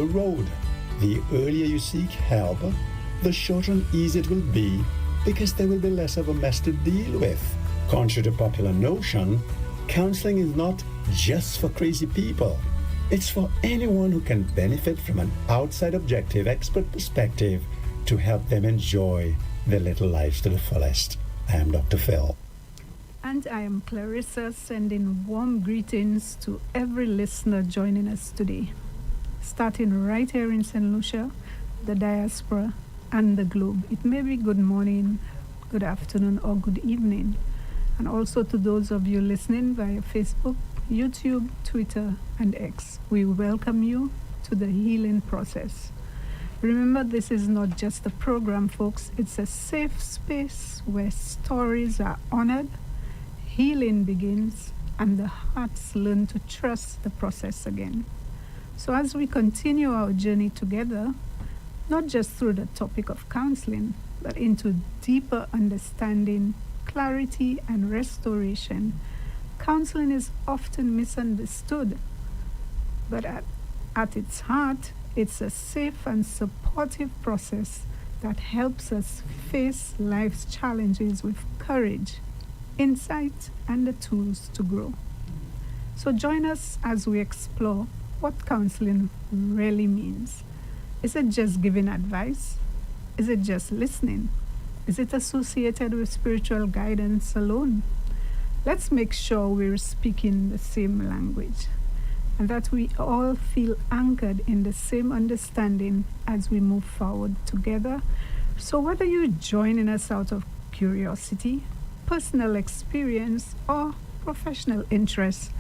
the road. The earlier you seek help, the shorter and easier it will be because there will be less of a mess to deal with. Contrary to popular notion, counseling is not just for crazy people. It's for anyone who can benefit from an outside objective expert perspective to help them enjoy their little lives to the fullest. I am Dr. Phil. And I am Clarissa, sending warm greetings to every listener joining us today, starting right here in St. Lucia, the diaspora, and the globe. It may be good morning, good afternoon, or good evening. And also to those of you listening via Facebook, YouTube, Twitter, and X. We welcome you to the healing process. Remember, this is not just a program, folks. It's a safe space where stories are honored, healing begins, and the hearts learn to trust the process again. So as we continue our journey together, not just through the topic of counseling, but into deeper understanding, clarity, and restoration, counseling is often misunderstood, but at its heart, it's a safe and supportive process that helps us face life's challenges with courage, insight, and the tools to grow. So join us as we explore what counseling really means. Is it just giving advice? Is it just listening? Is it associated with spiritual guidance alone? Let's make sure we're speaking the same language and that we all feel anchored in the same understanding as we move forward together. So whether you're joining us out of curiosity, personal experience, or professional interest,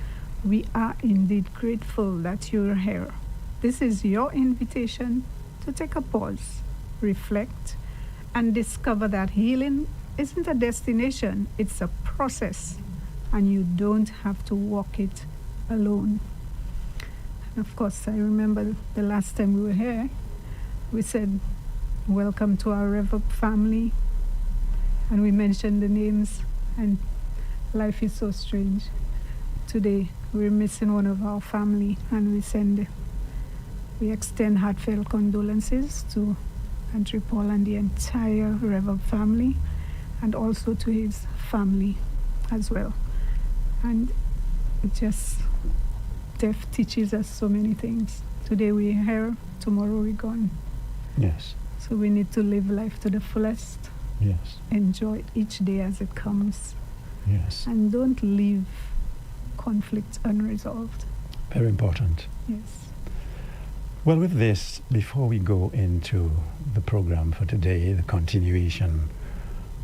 we are indeed grateful that you're here. This is your invitation to take a pause, reflect, and discover that healing isn't a destination, it's a process, and you don't have to walk it alone. And of course, I remember the last time we were here, we said, welcome to our Rev-Up family, and we mentioned the names, and life is so strange. Today, we're missing one of our family, and we extend heartfelt condolences to Andrew Paul and the entire Rev-Up family, and also to his family as well. And death teaches us so many things. Today we're here, tomorrow we're gone. Yes. So we need to live life to the fullest. Yes. Enjoy each day as it comes. Yes. And don't leave conflict unresolved. Very important. Yes. Well, with this, before we go into the program for today, the continuation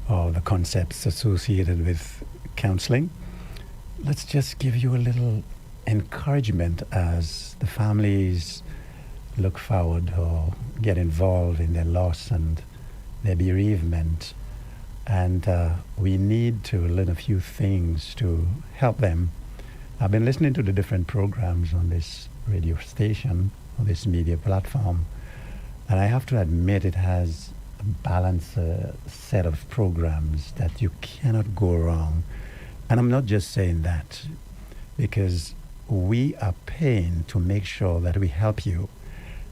of the concepts associated with counseling, let's just give you a little encouragement as the families look forward or get involved in their loss and their bereavement. And we need to learn a few things to help them. I've been listening to the different programs on this radio station, on this media platform, and I have to admit it has a balanced set of programs that you cannot go wrong. And I'm not just saying that because we are paying to make sure that we help you,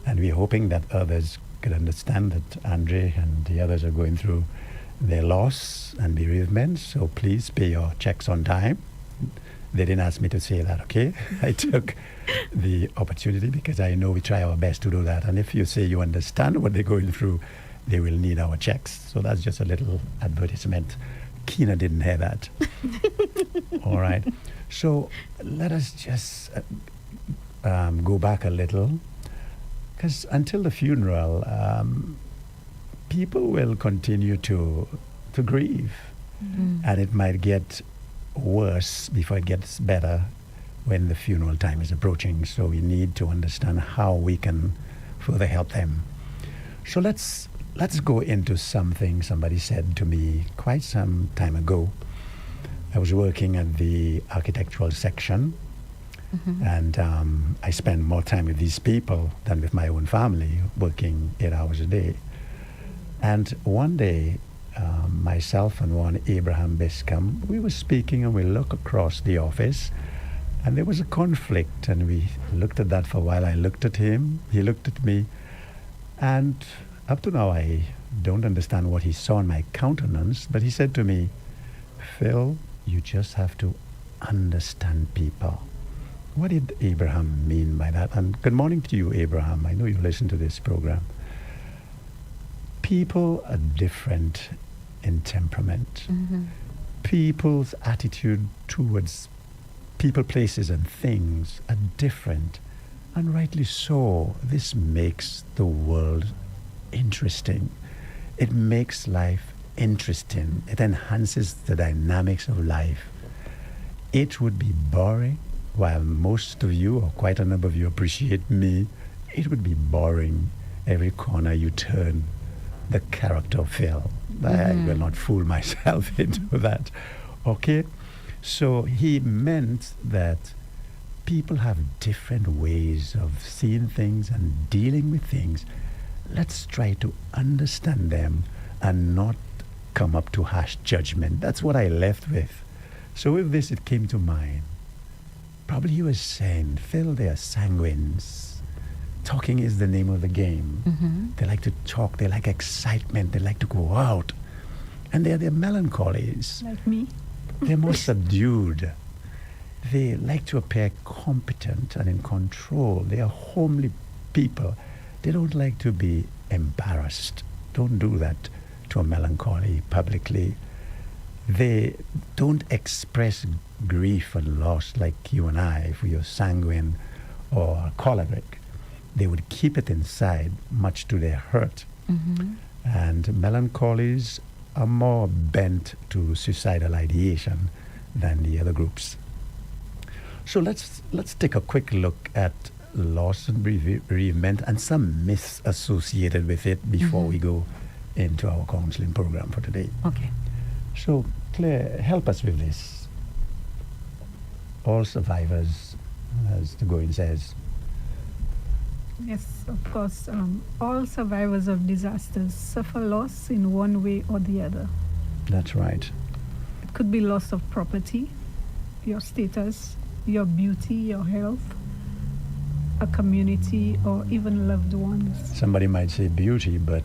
and we're hoping that others could understand that Andre and the others are going through their loss and bereavement, so please pay your checks on time. They didn't ask me to say that, okay? I took the opportunity because I know we try our best to do that. And if you say you understand what they're going through, they will need our checks. So that's just a little advertisement. Kina didn't hear that. All right. So let us just go back a little, because until the funeral, people will continue to grieve, and it might get worse before it gets better when the funeral time is approaching. So we need to understand how we can further help them. So let's go into something somebody said to me quite some time ago. I was working at the architectural section, and I spend more time with these people than with my own family, working 8 hours a day. And one day, myself and one Abraham Biscom, we were speaking, and we look across the office, And there was a conflict, and we looked at that for a while. I looked at him, he looked at me, and up to now I don't understand what he saw in my countenance, but he said to me, Phil, you just have to understand people. What did Abraham mean by that? And good morning to you, Abraham. I know you listen to this program. People are different in temperament. Mm-hmm. People's attitude towards people, places, and things are different. And rightly so. This makes the world interesting. It makes life interesting. It enhances the dynamics of life. It would be boring, while most of you, or quite a number of you, appreciate me. It would be boring every corner you turn. The character of Phil. I will not fool myself into that. Okay? So he meant that people have different ways of seeing things and dealing with things. Let's try to understand them and not come up to harsh judgment. That's what I left with. So with this, it came to mind. Probably he was saying, Phil, they are sanguines. Talking is the name of the game. Mm-hmm. They like to talk. They like excitement. They like to go out. And they're melancholies. Like me. They're more subdued. They like to appear competent and in control. They are homely people. They don't like to be embarrassed. Don't do that to a melancholy publicly. They don't express grief and loss like you and I, if we are sanguine or choleric. They would keep it inside, much to their hurt. Mm-hmm. And melancholies are more bent to suicidal ideation than the other groups. So let's take a quick look at loss and bereavement and some myths associated with it before we go into our counseling program for today. Okay. So, Claire, help us with this. All survivors, as the going says. Yes, of course. All survivors of disasters suffer loss in one way or the other. That's right. It could be loss of property, your status, your beauty, your health, a community, or even loved ones. Somebody might say beauty, but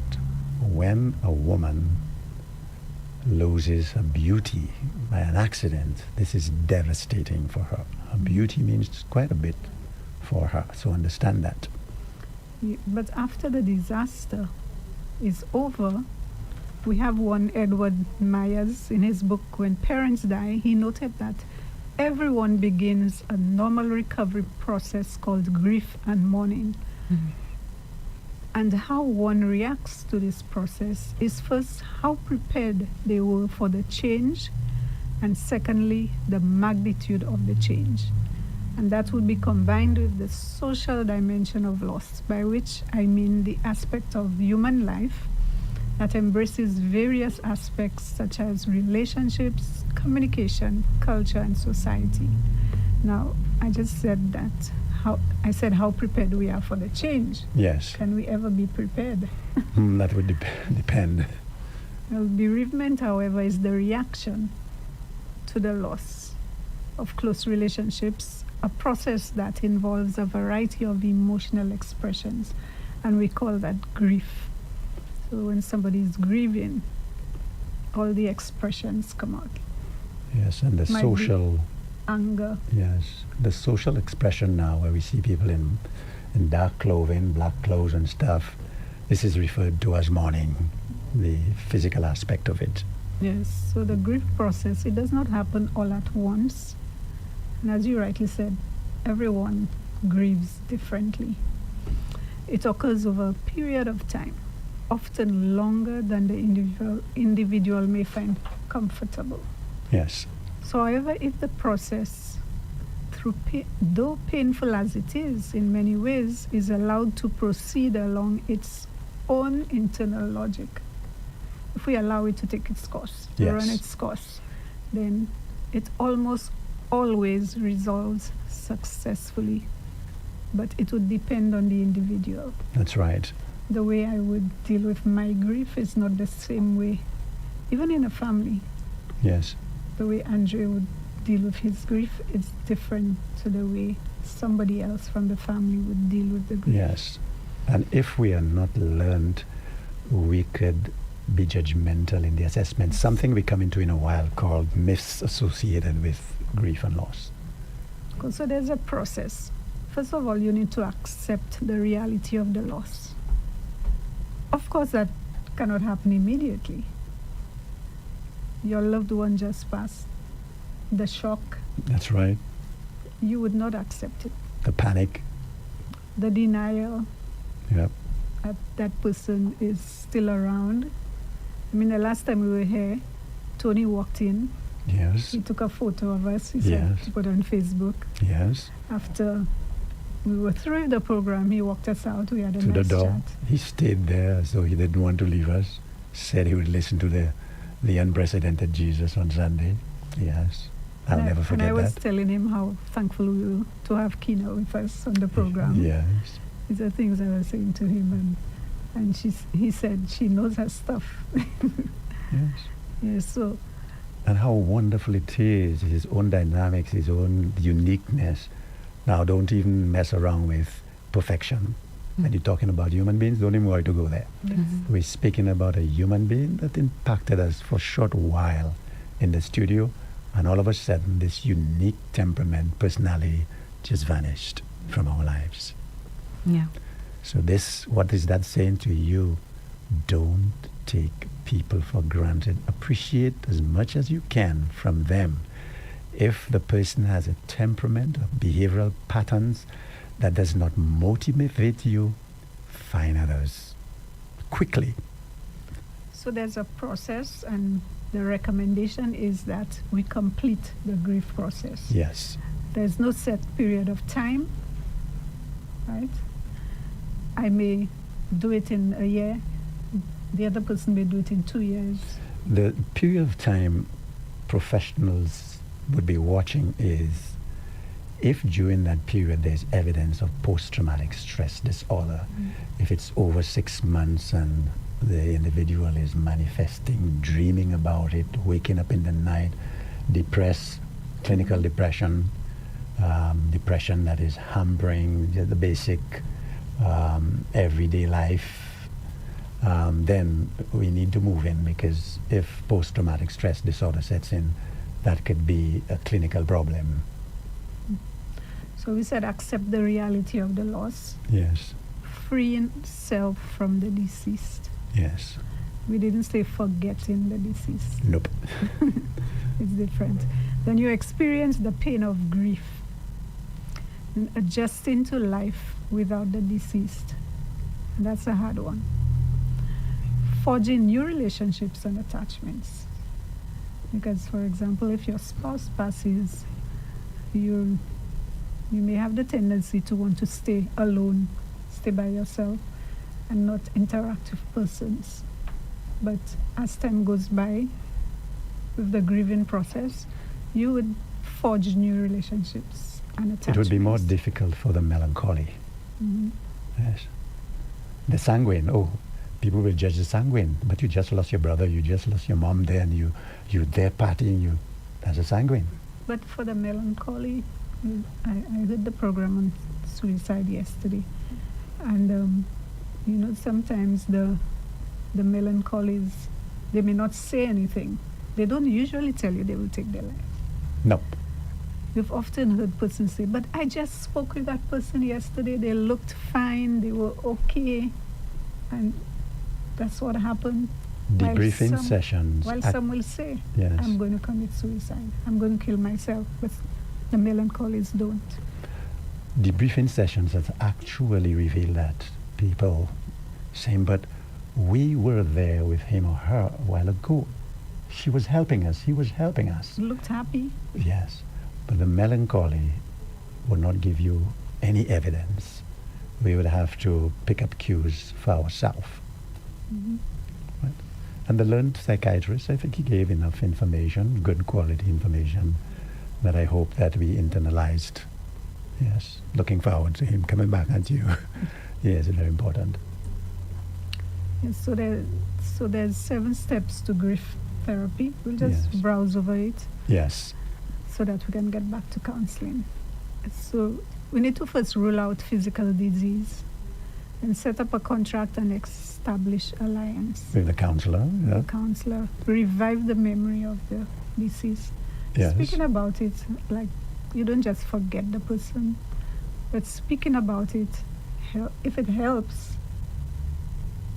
when a woman loses her beauty by an accident, this is devastating for her. Her beauty means quite a bit for her, so understand that. But after the disaster is over, we have one Edward Myers in his book, When Parents Die, he noted that everyone begins a normal recovery process called grief and mourning. Mm-hmm. And how one reacts to this process is first how prepared they were for the change, and secondly, the magnitude of the change. And that would be combined with the social dimension of loss, by which I mean the aspect of human life that embraces various aspects such as relationships, communication, culture, and society. Now, I just said that how prepared we are for the change. Yes. Can we ever be prepared? That would depend. Well, bereavement, however, is the reaction to the loss of close relationships, a process that involves a variety of emotional expressions, and we call that grief. So when somebody is grieving, all the expressions come out. Yes, and the Might social... be anger. Yes, the social expression now where we see people in dark clothing, black clothes and stuff, this is referred to as mourning, the physical aspect of it. Yes, so the grief process, it does not happen all at once. And as you rightly said, everyone grieves differently. It occurs over a period of time, often longer than the individual may find comfortable. Yes. So, however, if the process, though painful as it is in many ways, is allowed to proceed along its own internal logic, if we allow it to take its course, to run its course, then it almost always resolves successfully. But it would depend on the individual. That's right. The way I would deal with my grief is not the same way, even in a family. Yes. The way Andre would deal with his grief is different to the way somebody else from the family would deal with the grief. Yes. And if we are not learned, we could be judgmental in the assessment. Something we come into in a while called myths associated with grief and loss. So there's a process. First of all, you need to accept the reality of the loss. Of course, that cannot happen immediately. Your loved one just passed. The shock, That's right. you would not accept it. The panic. The denial Yep. that that person is still around. I mean, the last time we were here, Tony walked in. Yes. He took a photo of us. He Yes. said to put on Facebook. Yes. After we were through the program, he walked us out. We had a To the nice door. chat. He stayed there, so he didn't want to leave us. Said he would listen to the unprecedented Jesus on Sunday. Yes. I'll never forget and I was that. telling him how thankful we were to have Kina with us on the program. Yes. These are things I was saying to him, and he said she knows her stuff. Yes. Yes, so And how wonderful it is, his own dynamics, his own uniqueness. Now, don't even mess around with perfection. When you're talking about human beings, don't even worry to go there. yes. We're speaking about a human being that impacted us for a short while in the studio, and all of a sudden, this unique temperament, personality just vanished from our lives. Yeah. So what is that saying to you? Don't take people for granted. Appreciate as much as you can from them. If the person has a temperament or behavioral patterns that does not motivate you, find others quickly. So there's a process, and the recommendation is that we complete the grief process. Yes. There's no set period of time, right? I may do it in a year. The other person may do it in 2 years. The period of time professionals would be watching is if during that period there's evidence of post-traumatic stress disorder, if it's over 6 months and the individual is manifesting, dreaming about it, waking up in the night, depressed, clinical depression, depression that is hampering the basic everyday life, then we need to move in, because if post-traumatic stress disorder sets in, that could be a clinical problem. So we said accept the reality of the loss, Yes, freeing self from the deceased. yes. We didn't say forgetting the deceased. Nope. It's different. Then you experience the pain of grief and adjusting to life without the deceased. And that's a hard one. Forging new relationships and attachments. Because, for example, if your spouse passes, you may have the tendency to want to stay alone, stay by yourself, and not interact with persons. But as time goes by, with the grieving process, you would forge new relationships and attachments. It would be more difficult for the melancholy. Mhm. Yes. The sanguine, people will judge the sanguine, but you just lost your brother, you just lost your mom there, and you're there partying, that's a sanguine. But for the melancholy, I heard the program on suicide yesterday, and sometimes the melancholies, they may not say anything. They don't usually tell you they will take their life. Nope. We've often heard persons say, but I just spoke with that person yesterday, they looked fine, they were okay, and that's what happened. Debriefing sessions. While some will say, Yes. I'm going to commit suicide, I'm going to kill myself, but the melancholies don't. Debriefing sessions has actually revealed that people saying, but we were there with him or her a while ago. She was helping us, he was helping us. Looked happy. Yes, but the melancholy would not give you any evidence. We would have to pick up cues for ourselves. Mhm. Right? And the learned psychiatrist, I think he gave enough information, good quality information, that I hope that we internalized. Yes, looking forward to him coming back at you. Yes, very important. Yes, so there's 7 steps to grief therapy. We'll just Yes. browse over it. Yes, so that we can get back to counseling. So we need to first rule out physical disease and set up a contract and establish alliance. With the counselor, yeah. The counselor. Revive the memory of the deceased. Yes. Speaking about it, like, you don't just forget the person, but speaking about it, if it helps,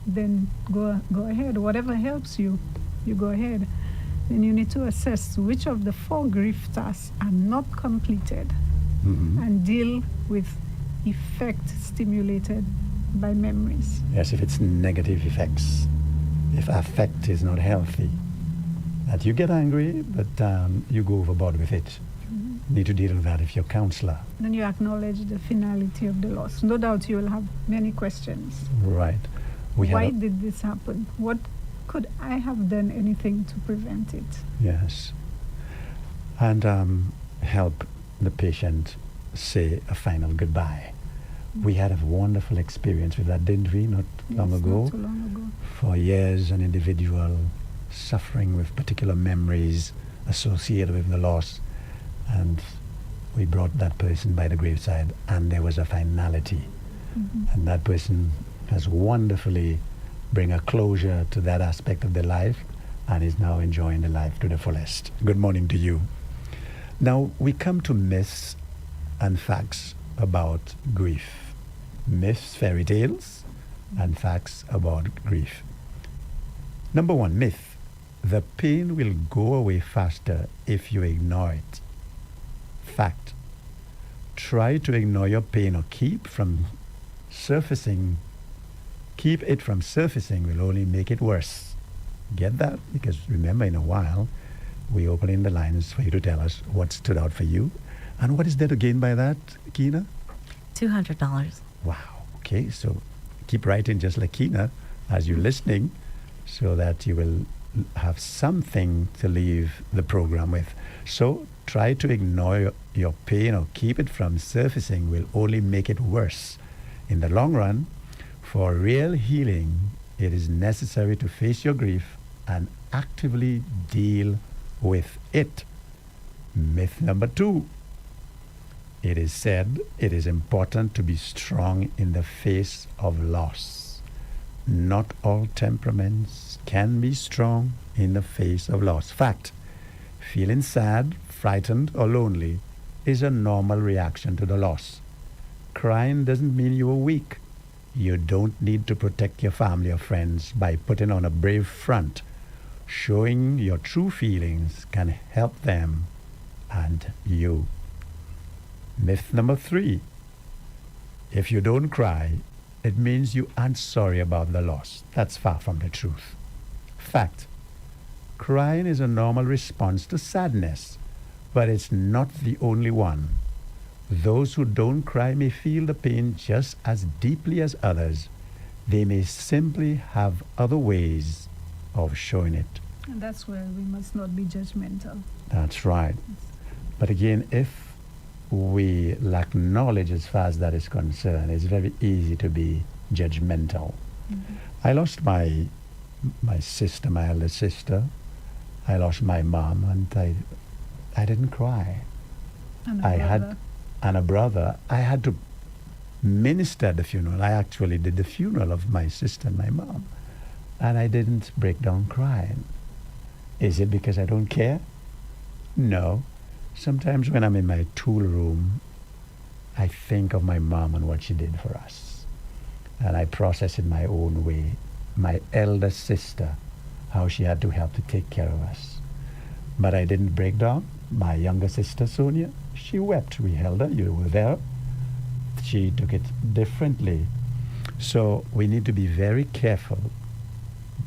then go ahead. Whatever helps you, you go ahead. Then you need to assess which of the 4 grief tasks are not completed and deal with effect stimulated by memories. Yes, if it's negative effects, if affect is not healthy, that you get angry, but you go overboard with it. Need to deal with that if you're a counselor. Then you acknowledge the finality of the loss. No doubt you will have many questions. Right. Why did this happen? What could I have done anything to prevent it? Yes. And help the patient say a final goodbye. We had a wonderful experience with that, didn't we, not long ago? Not too long ago. For years, an individual suffering with particular memories associated with the loss, and we brought that person by the graveside, and there was a finality. And that person has wonderfully bring a closure to that aspect of their life and is now enjoying the life to the fullest. Good morning to you. Now, we come to myths and facts about grief. Myths, fairy tales, and facts about grief. Number 1, myth. The pain will go away faster if you ignore it. Fact. Try to ignore your pain or keep it from surfacing will only make it worse. Get that? Because remember, in a while, we open in the lines for you to tell us what stood out for you. And what is there to gain by that, Keena? $200. Wow. Okay, so keep writing just like Keena as you're listening, so that you will have something to leave the program with. So try to ignore your pain or keep it from surfacing will only make it worse. In the long run, for real healing, it is necessary to face your grief and actively deal with it. Myth number 2. It is said it is important to be strong in the face of loss. Not all temperaments can be strong in the face of loss. Fact. Feeling sad, frightened, or lonely is a normal reaction to the loss. Crying doesn't mean you are weak. You don't need to protect your family or friends by putting on a brave front. Showing your true feelings can help them and you. Myth number 3. If you don't cry, it means you aren't sorry about the loss. That's far from the truth. Fact. Crying is a normal response to sadness, but it's not the only one. Those who don't cry may feel the pain just as deeply as others. They may simply have other ways of showing it. And that's where we must not be judgmental. That's right. But again, if we lack knowledge as far as that is concerned, it's very easy to be judgmental. I lost my sister, my elder sister. I lost my mom, and I didn't cry. And a brother. I had to minister at the funeral. I actually did the funeral of my sister and my mom, and I didn't break down crying. Is it because I don't care? No. Sometimes when I'm in my tool room, I think of my mom and what she did for us, and I process in my own way. My elder sister, how she had to help to take care of us. But I didn't break down. My younger sister, Sonia, she wept. We held her. You were there. She took it differently. So we need to be very careful.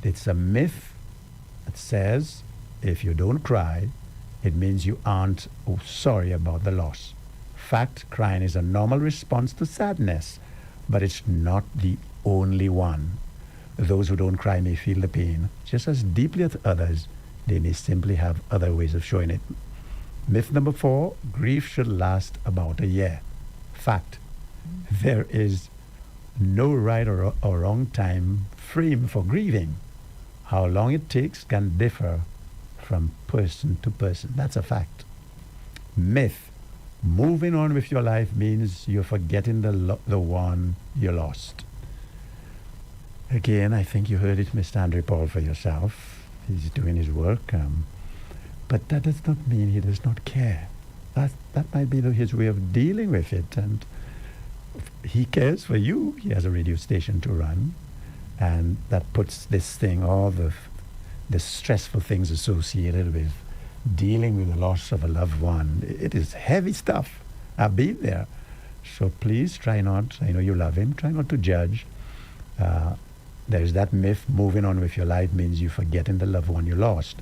It's a myth that says if you don't cry, it means you aren't sorry about the loss. Fact, crying is a normal response to sadness, but it's not the only one. Those who don't cry may feel the pain just as deeply as others. They may simply have other ways of showing it. Myth number 4, grief should last about a year. Fact, there is no right or wrong time frame for grieving. How long it takes can differ from person to person. That's a fact. Myth. Moving on with your life means you're forgetting the one you lost. Again, I think you heard it, Mr. Andre Paul, for yourself. He's doing his work. But that does not mean he does not care. That might be his way of dealing with it. And he cares for you. He has a radio station to run. And that puts this thing, all the stressful things associated with dealing with the loss of a loved one. It is heavy stuff. I've been there. So please try not, I know you love him, try not to judge. There's that myth, moving on with your life means you forgetting the loved one you lost.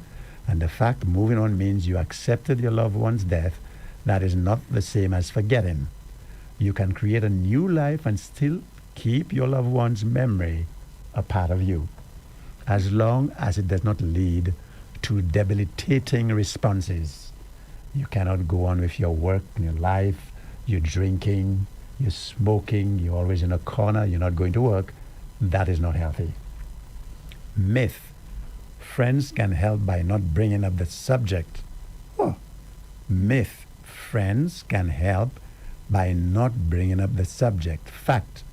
And the fact moving on means you accepted your loved one's death, that is not the same as forgetting. You can create a new life and still keep your loved one's memory a part of you, as long as it does not lead to debilitating responses. You cannot go on with your work and your life, you're drinking, you're smoking, you're always in a corner, you're not going to work. That is not healthy. Myth. Friends can help by not bringing up the subject. Oh. Myth. Friends can help by not bringing up the subject. Fact.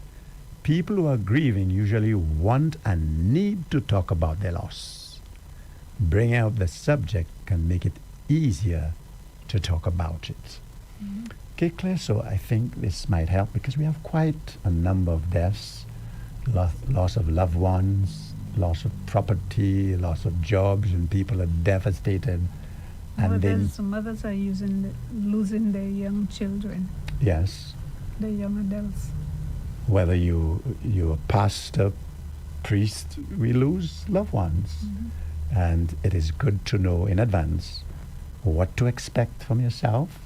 People who are grieving usually want and need to talk about their loss. Bringing out the subject can make it easier to talk about it. Mm-hmm. Okay, Claire, so I think this might help because we have quite a number of deaths, loss of loved ones, loss of property, loss of jobs, and people are devastated. And then mothers are losing their young children. Yes. Their young adults. Whether you're a pastor, priest, we lose loved ones. Mm-hmm. And it is good to know in advance what to expect from yourself.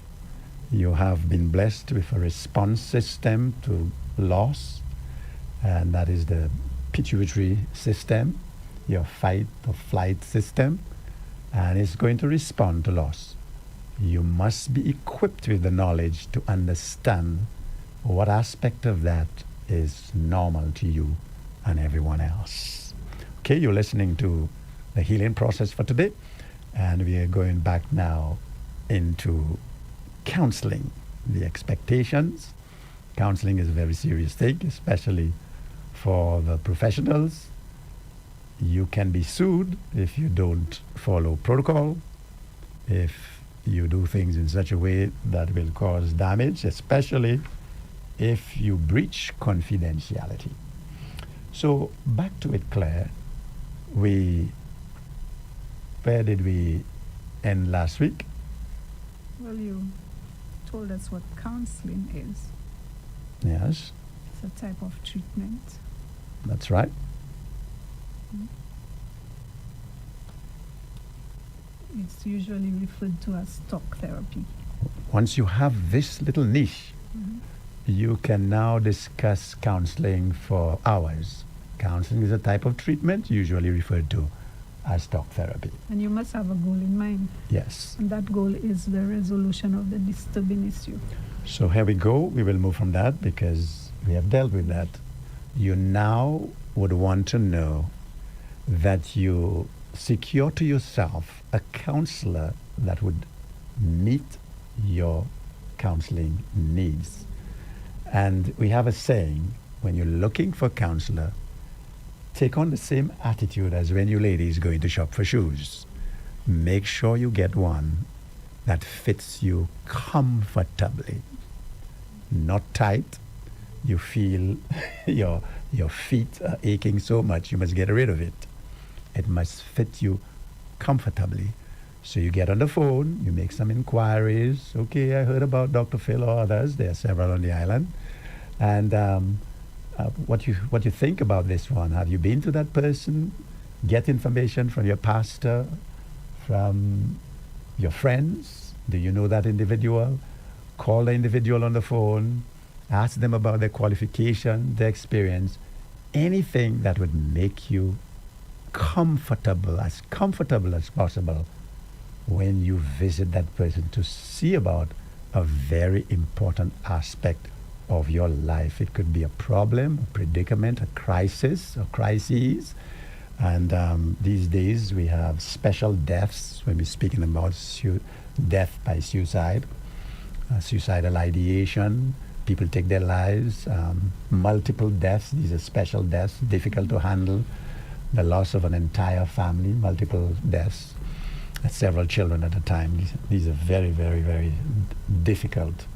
You have been blessed with a response system to loss, and that is the pituitary system, your fight or flight system, and it's going to respond to loss. You must be equipped with the knowledge to understand what aspect of that is normal to you and everyone else. Okay, you're listening to the healing process for today, and we are going back now into counseling, the expectations. Counseling is a very serious thing, especially for the professionals. You can be sued if you don't follow protocol, if you do things in such a way that will cause damage, especially if you breach confidentiality. So back to it, Claire. Where did we end last week? Well, you told us what counseling is. Yes. It's a type of treatment. That's right. It's usually referred to as talk therapy. Once you have this little niche, you can now discuss counseling for hours. Counseling is a type of treatment usually referred to as talk therapy. And you must have a goal in mind. Yes. And that goal is the resolution of the disturbing issue. So here we go. We will move from that because we have dealt with that. You now would want to know that you secure to yourself a counselor that would meet your counseling needs. And we have a saying, when you're looking for a counselor, take on the same attitude as when you ladies going to shop for shoes. Make sure you get one that fits you comfortably, not tight. You feel your feet are aching so much, you must get rid of it. It must fit you comfortably. So you get on the phone, you make some inquiries. Okay, I heard about Dr. Phil or others. There are several on the island. And what you think about this one? Have you been to that person? Get information from your pastor, from your friends. Do you know that individual? Call the individual on the phone. Ask them about their qualification, their experience, anything that would make you comfortable as possible when you visit that person to see about a very important aspect of your life. It could be a problem, a predicament, a crisis, or crises. And these days we have special deaths when we're speaking about death by suicide. suicidal ideation, people take their lives, multiple deaths. These are special deaths, difficult to handle. The loss of an entire family, multiple deaths, several children at a time. These are very, very, very difficult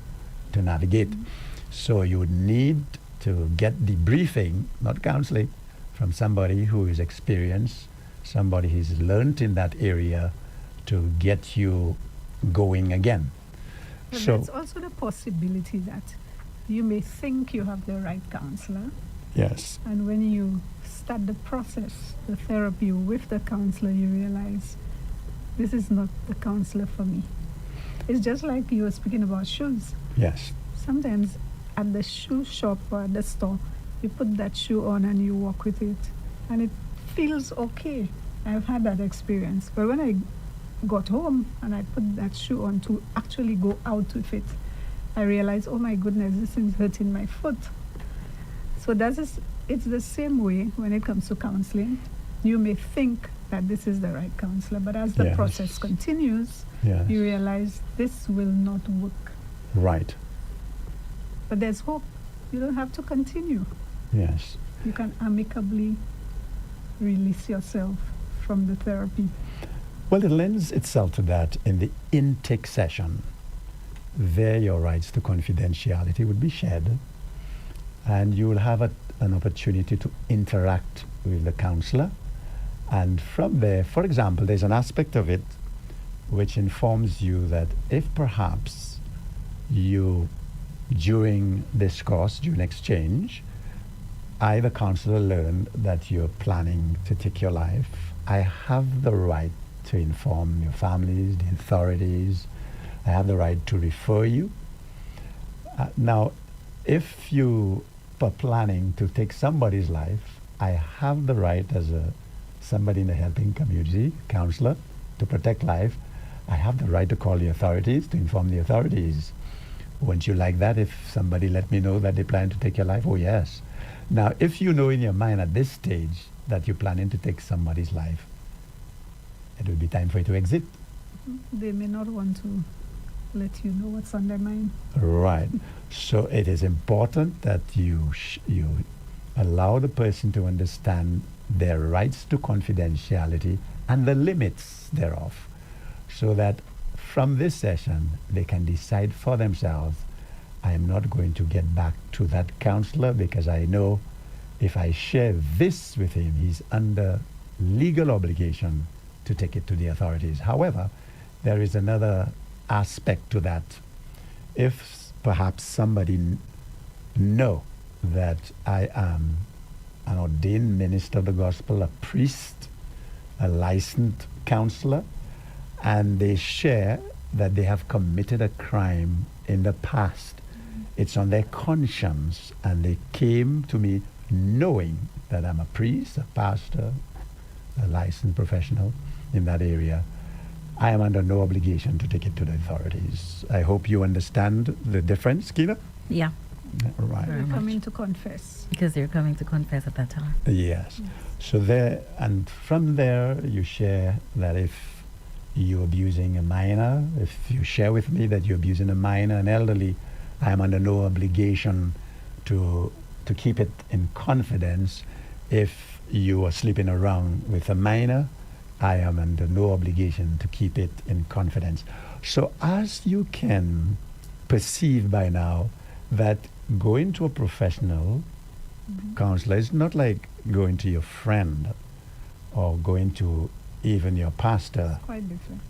to navigate. So you would need to get debriefing, not counseling, from somebody who is experienced, somebody who's learned in that area to get you going again. But So there's also the possibility that you may think you have the right counselor, yes, and when you start the process, the therapy with the counselor, you realize this is not the counselor for me. It's just like you were speaking about shoes. yes, Sometimes at the shoe shop or at the store, you put that shoe on and you walk with it, and it feels okay. I've had that experience. But when I got home and I put that shoe on to actually go out with it, I realized, oh my goodness, this is hurting my foot. So it's the same way when it comes to counseling. You may think that this is the right counselor, but as the Yes. process continues, yes, you realize this will not work. right, But there's hope. You don't have to continue. yes. You can amicably release yourself from the therapy. Well, it lends itself to that in the intake session. There, your rights to confidentiality would be shared, and you will have an opportunity to interact with the counselor. And from there, for example, there's an aspect of it which informs you that if perhaps you, during discourse, during exchange, I, the counselor, learned that you're planning to take your life, I have the right to inform your families, the authorities. I have the right to refer you. Now, if you are planning to take somebody's life, I have the right as somebody in the helping community, counselor, to protect life. I have the right to call the authorities, to inform the authorities. Wouldn't you like that if somebody let me know that they plan to take your life? Oh, yes. Now, if you know in your mind at this stage that you're planning to take somebody's life, it will be time for you to exit. They may not want to let you know what's on their mind. Right. So it is important that you allow the person to understand their rights to confidentiality and the limits thereof, so that from this session they can decide for themselves, I am not going to get back to that counselor because I know if I share this with him, he's under legal obligation to take it to the authorities. However, there is another aspect to that. If perhaps somebody know that I am an ordained minister of the gospel, a priest, a licensed counselor, and they share that they have committed a crime in the past, it's on their conscience, and they came to me knowing that I'm a priest, a pastor, a licensed professional in that area, I am under no obligation to take it to the authorities. I hope you understand the difference, Keena? Yeah, Right. Very They're much. coming to confess. because they're coming to confess at that time. Yes. So there, and from there, you share that if you're abusing a minor, if you share with me that you're abusing a minor, an elderly, I am under no obligation to keep it in confidence. If you are sleeping around with a minor, I am under no obligation to keep it in confidence. So as you can perceive by now, that going to a professional counselor is not like going to your friend or going to even your pastor. Quite different.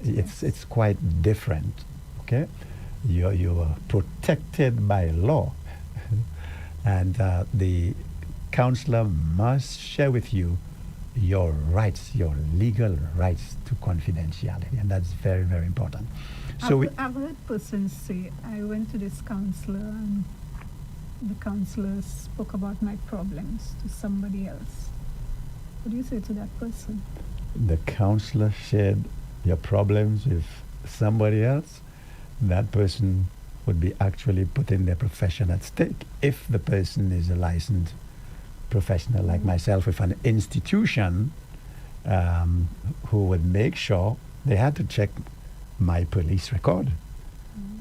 It's quite different. Okay, you are protected by law, and the counselor must share with you your rights, your legal rights to confidentiality, and that's very, very important. So I've heard persons say, I went to this counselor and the counselor spoke about my problems to somebody else. What do you say to that person? the counselor shared your problems with somebody else, that person would be actually putting their profession at stake. If the person is a licensed professional like myself with an institution, who would make sure they had to check my police record.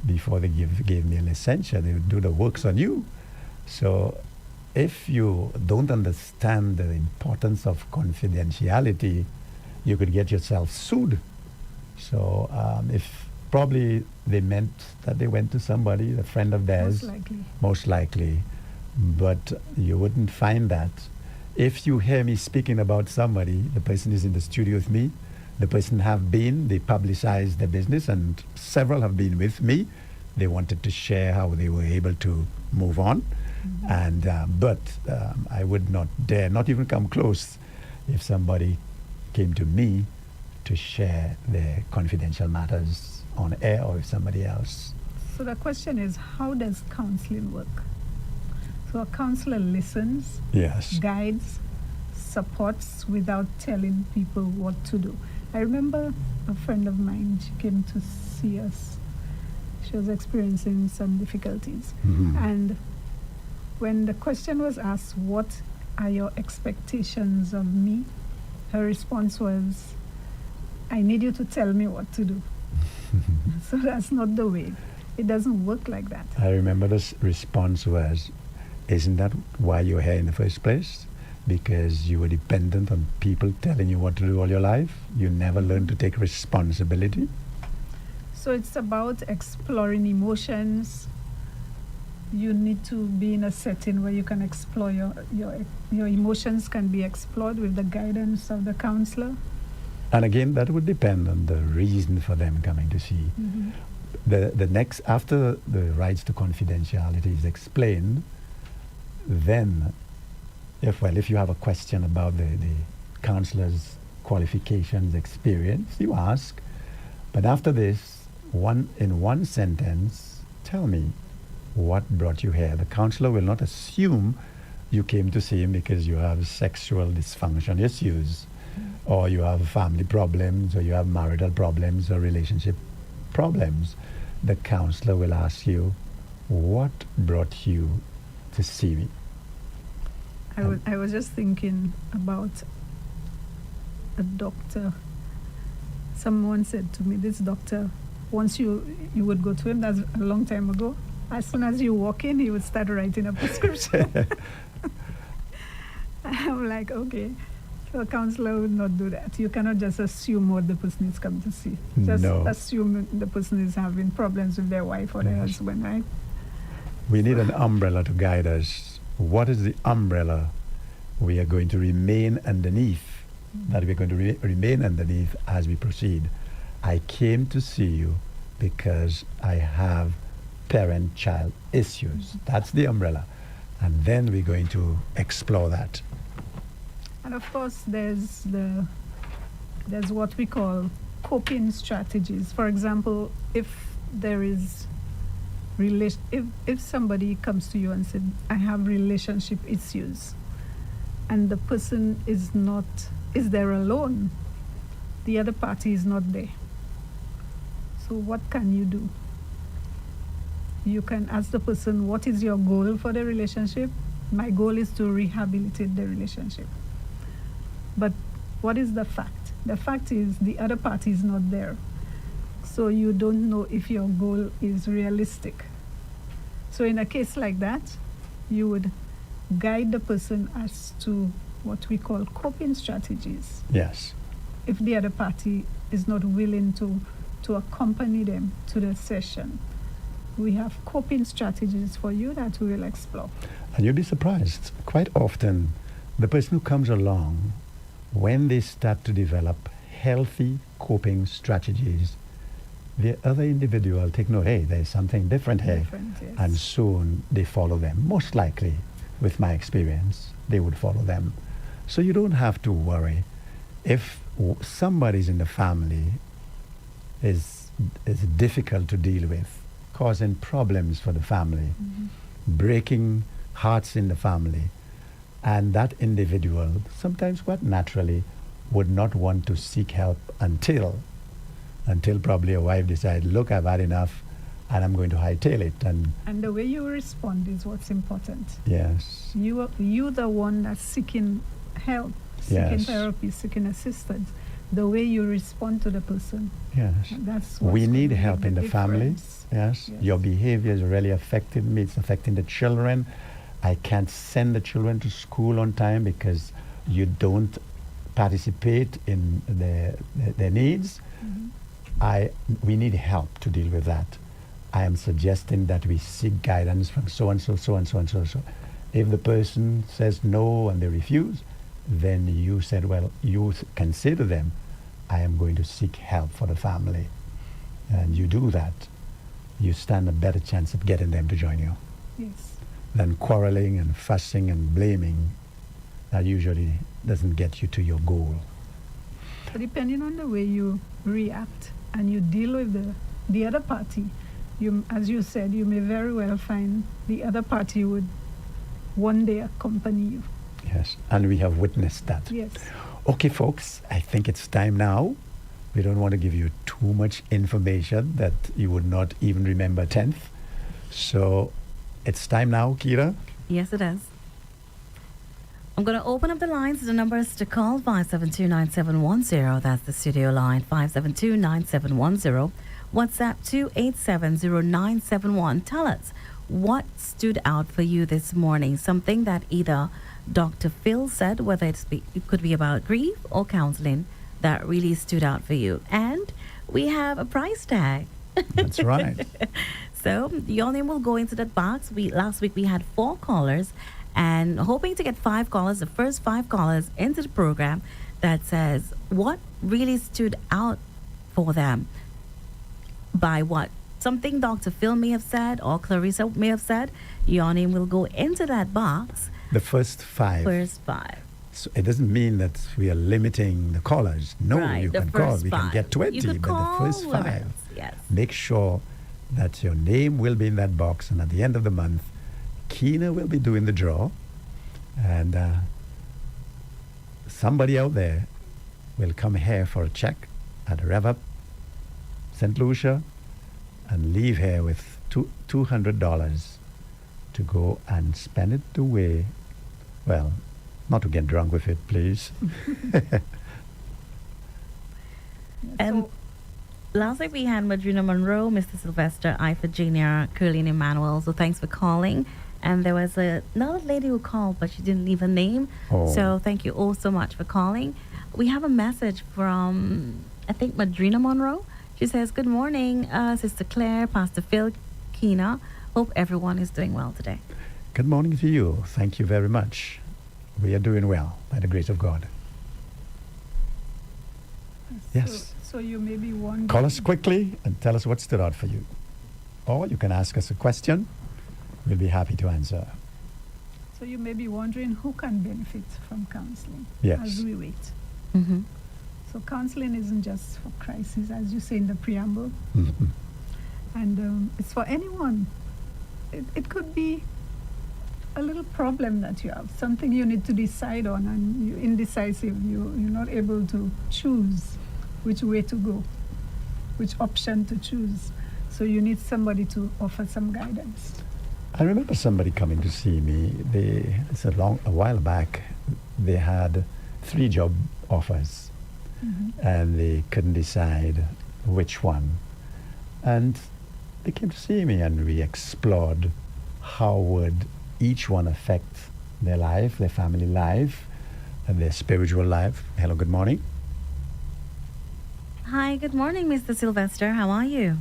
before they gave me a licensure. They would do the works on you. So if you don't understand the importance of confidentiality, you could get yourself sued. So if probably they meant that they went to somebody, a friend of theirs. Most likely. But you wouldn't find that. If you hear me speaking about somebody, the person is in the studio with me, the person they publicized their business, and several have been with me. They wanted to share how they were able to move on. And but I would not dare, not even come close, if somebody came to me to share their confidential matters on air or with somebody else. So the question is, how does counseling work? So a counselor listens, yes, guides, supports without telling people what to do. I remember a friend of mine, she came to see us. She was experiencing some difficulties. And when the question was asked, what are your expectations of me? Her response was, I need you to tell me what to do. So that's not the way. It doesn't work like that. I remember this response was, isn't that why you're here in the first place? Because you were dependent on people telling you what to do all your life? You never learned to take responsibility? So it's about exploring emotions. You need to be in a setting where you can explore your emotions can be explored with the guidance of the counselor. And again, that would depend on the reason for them coming to see. The next, after the rights to confidentiality is explained, then if you have a question about the counselor's qualifications, experience, you ask. But after this, in one sentence, tell me what brought you here. The counselor will not assume you came to see him because you have sexual dysfunction issues, or you have family problems, or you have marital problems, or relationship problems. The counselor will ask you, what brought you to see me? I was just thinking about a doctor. Someone said to me, this doctor, once you would go to him, that's a long time ago. As soon as you walk in, he would start writing a prescription. I'm like, okay. So a counselor would not do that. You cannot just assume what the person is coming to see. Just assume the person is having problems with their wife or their husband, right? We need an umbrella to guide us. What is the umbrella we are going to remain underneath, that we're going to remain underneath as we proceed? I came to see you because I have parent-child issues. That's the umbrella. And then we're going to explore that. And of course, there's what we call coping strategies. For example, if there is if somebody comes to you and said, I have relationship issues, and the person is there alone, the other party is not there. So what can you do? You can ask the person, what is your goal for the relationship? My goal is to rehabilitate the relationship. But what is the fact? The fact is the other party is not there. So you don't know if your goal is realistic. So in a case like that, you would guide the person as to what we call coping strategies. Yes. If the other party is not willing to accompany them to the session, we have coping strategies for you that we will explore. And you'll be surprised. Quite often, the person who comes along, when they start to develop healthy coping strategies, the other individual take note, hey, there's something different here. Yes. And soon they follow them. Most likely, with my experience, they would follow them. So you don't have to worry. If somebody's in the family is difficult to deal with, causing problems for the family, breaking hearts in the family, and that individual sometimes quite naturally would not want to seek help until probably a wife decides, look, I've had enough and I'm going to hightail it. And the way you respond is what's important. Yes. You the one that's seeking help, seeking therapy, seeking assistance. the way you respond to the person. Yes. That's We what's need gonna help make in the family. difference. Yes. Yes. Your behavior is really affecting me. It's affecting the children. I can't send the children to school on time because you don't participate in their needs. We need help to deal with that. I am suggesting that we seek guidance from so and so, so and so and so and so. If the person says no and they refuse, then you said, well, you can say to them, I am going to seek help for the family. And you do that, you stand a better chance of getting them to join you Yes. than quarreling and fussing and blaming. That usually doesn't get you to your goal. So depending on the way you react and you deal with the other party, you, as you said, you may very well find the other party would one day accompany you. Yes, and we have witnessed that. Yes. Okay, folks, I think it's time now. We don't want to give you too much information that you would not even remember 10th. So it's time now, Kira. Yes, it is. I'm going to open up the lines. The numbers to call 572-9710. That's the studio line, 572-9710. WhatsApp 2870971. Tell us what stood out for you this morning. Something that either Dr. Phil said, whether it could be about grief or counseling, that really stood out for you. And we have a price tag. That's right. So your name will go into that box. Last week we had 4 callers and hoping to get 5 callers, the first 5 callers into the program that says what really stood out for them by what. Something Dr. Phil may have said or Clarissa may have said. Your name will go into that box. The first 5. First 5. So it doesn't mean that we are limiting the callers. No, Right, you the can call. first We can 5. get 20, You could but the call first 5. limits, yes. Make sure that your name will be in that box, and at the end of the month, Keena will be doing the draw, and somebody out there will come here for a check at Rev-Up St. Lucia and leave here with $200 to go and spend it the way, well, not to get drunk with it, please. And So, last week we had Madrina Monroe, Mr. Sylvester, Ifa Jr., Curleen Emmanuel. So thanks for calling. And there was another lady who called, but she didn't leave a name. Oh. So thank you all so much for calling. We have a message from, I think, Madrina Monroe. She says, good morning, Sister Claire, Pastor Phil, Keena. Hope everyone is doing well today. Good morning to you. Thank you very much. We are doing well, by the grace of God. Yes. So you may be wondering. Call us quickly and tell us what stood out for you. Or you can ask us a question. We'll be happy to answer. So you may be wondering who can benefit from counseling Yes. as we wait. Mm-hmm. So counseling isn't just for crisis, as you say in the preamble, Mhm. and it's for anyone. It could be a little problem that you have, something you need to decide on, and you're indecisive. You're not able to choose which way to go, which option to choose. So you need somebody to offer some guidance. I remember somebody coming to see me. It's a while back. They had 3 job offers, and they couldn't decide which one. And they came to see me, and we explored how would each one affect their life, their family life, and their spiritual life. Hello, good morning. Hi, good morning, Mr. Sylvester. How are you?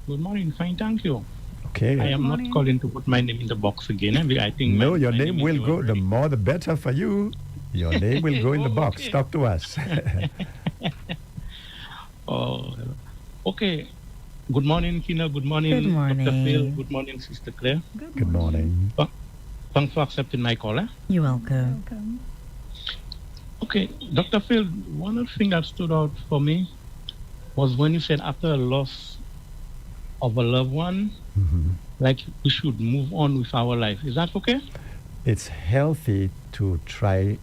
Good morning. Fine, thank you. Okay. I am morning. not calling to put my name in the box again. I think No, my- your my name is will go. already- The more, the better for you. Your name will go in the Oh, box. okay. Talk to us. Oh, okay. Good morning, Kina. Good morning, Good Dr. Phil. morning. Good morning, Sister Claire. Good morning. Thanks for accepting my call. You're welcome. Welcome. Okay, Dr. Phil, one of the things that stood out for me was when you said after a loss of a loved one, Mhm. like we should move on with our life. Is that okay? It's healthy to try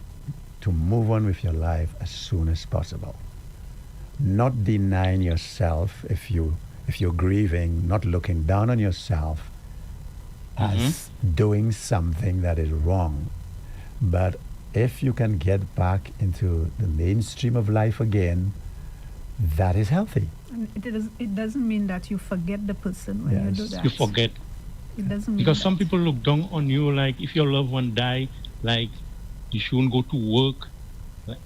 to move on with your life as soon as possible. Not denying yourself if you're grieving, not looking down on yourself as doing something that is wrong, but if you can get back into the mainstream of life again, that is healthy. And it doesn't mean that you forget the person when you do Yes. that. You forget. It doesn't mean Because that. some people look down on you, like if your loved one die, like you shouldn't go to work. Like,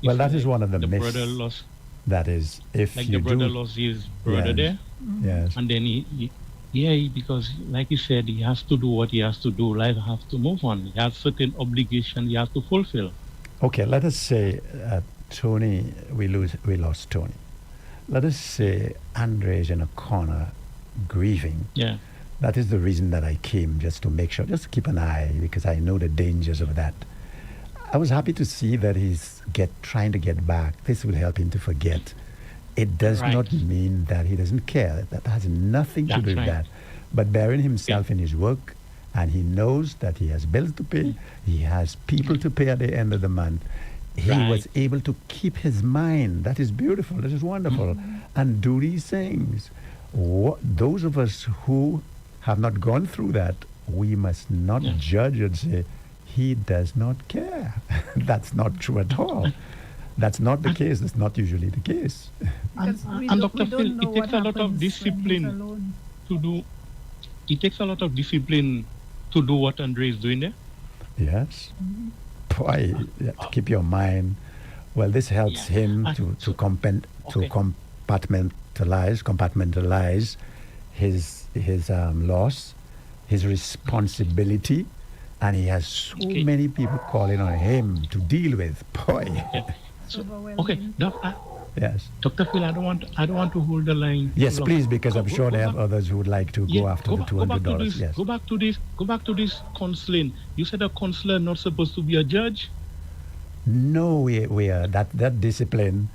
Well, if, that is like, one of the the myths. brother lost, That is, if like you the brother do, lost his brother Yes. there, yes, and then because like he said, he has to do what he has to do. Life has to move on. He has certain obligations he has to fulfill. okay. Let us say Tony, we lost Tony. Let us say Andre is in a corner, grieving. Yeah. That is the reason that I came, just to make sure, just to keep an eye, because I know the dangers of that. I was happy to see that he's trying to get back. This will help him to forget. It does Right. not mean that he doesn't care. That has nothing to That's do with right. that. But bearing himself in his work, and he knows that he has bills to pay, he has people to pay at the end of the month. He Right. was able to keep his mind. That is beautiful. That is wonderful. And do these things. Those of us who have not gone through that, we must not Yeah. judge and say, he does not care. That's not true at all. That's not the case. That's not usually the case. Because we and don't, Dr. we don't Phil, know it what takes a lot of happens when he's discipline alone. to do. It takes a lot of discipline to do what Andre is doing there. Yes. Boy, you have to keep your mind. Well, this helps Yeah. him And to so- to okay. compartmentalize his loss, his responsibility, and he has so Okay. many people calling on him to deal with. Boy, Yeah. So, Overwhelming. okay, yes, Dr. Phil, I don't want to hold the line. yes, long. please, because I'm Go- sure go there are back- others who would like to go after the go back to $200. this. Yes. Go back to this counseling. You said a counselor not supposed to be a judge. No, we are that discipline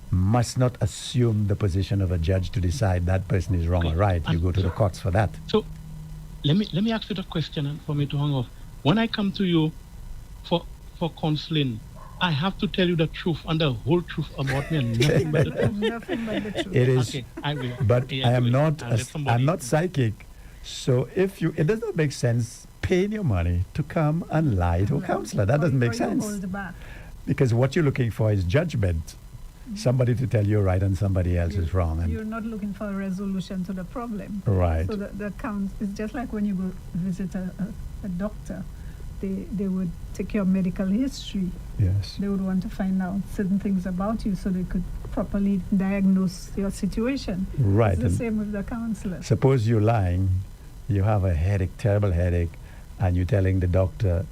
must not assume the position of a judge to decide that person is wrong or Okay. right. You And go to the courts for that. So let me ask you the question and for me to hang off. When I come to you for counseling, I have to tell you the truth and the whole truth about me and nothing but the truth. Nothing but the truth. It is, Okay, I will. but Yeah, I am do it. not. I'll let somebody- I'm not psychic. So if it does not make sense paying your money to come and lie to a counselor. That doesn't make Or you sense, hold back. because what you're looking for is judgment. Somebody to tell you're right and somebody else is wrong. You're And not looking for a resolution to the problem. right. So the count is just like when you go visit a doctor. They would take your medical history. Yes. They would want to find out certain things about you so they could properly diagnose your situation. Right. It's the And same with the counselor. suppose you're lying, you have a headache, terrible headache, and you're telling the doctor,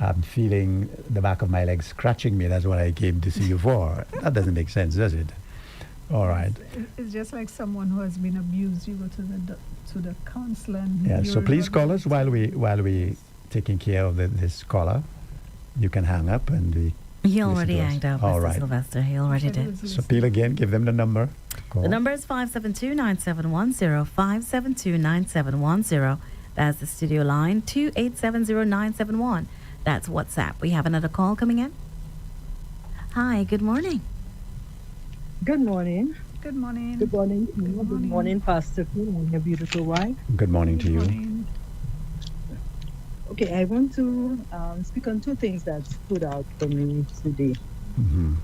I'm feeling the back of my leg scratching me. That's what I came to see you for. That doesn't make sense, does it? All right. It's just like someone who has been abused. You go to the counselor. And Yeah. So you're please not call going us while we taking care of this caller. You can hang up and we. He listen already to us. hanged up, All Mr. right. Sylvester. He already to did. listen. So Peel again. Give them the number. Call. The number is 572-9710, 572-9710. That's the studio line, 2870971. That's WhatsApp. We have another call coming in. Hi, good morning. Good morning. Good morning. Good morning. morning. Good morning, Pastor Phil and your beautiful wife. Good morning to Good you. morning. Okay, I want to speak on two things that stood out for me today. Hmm.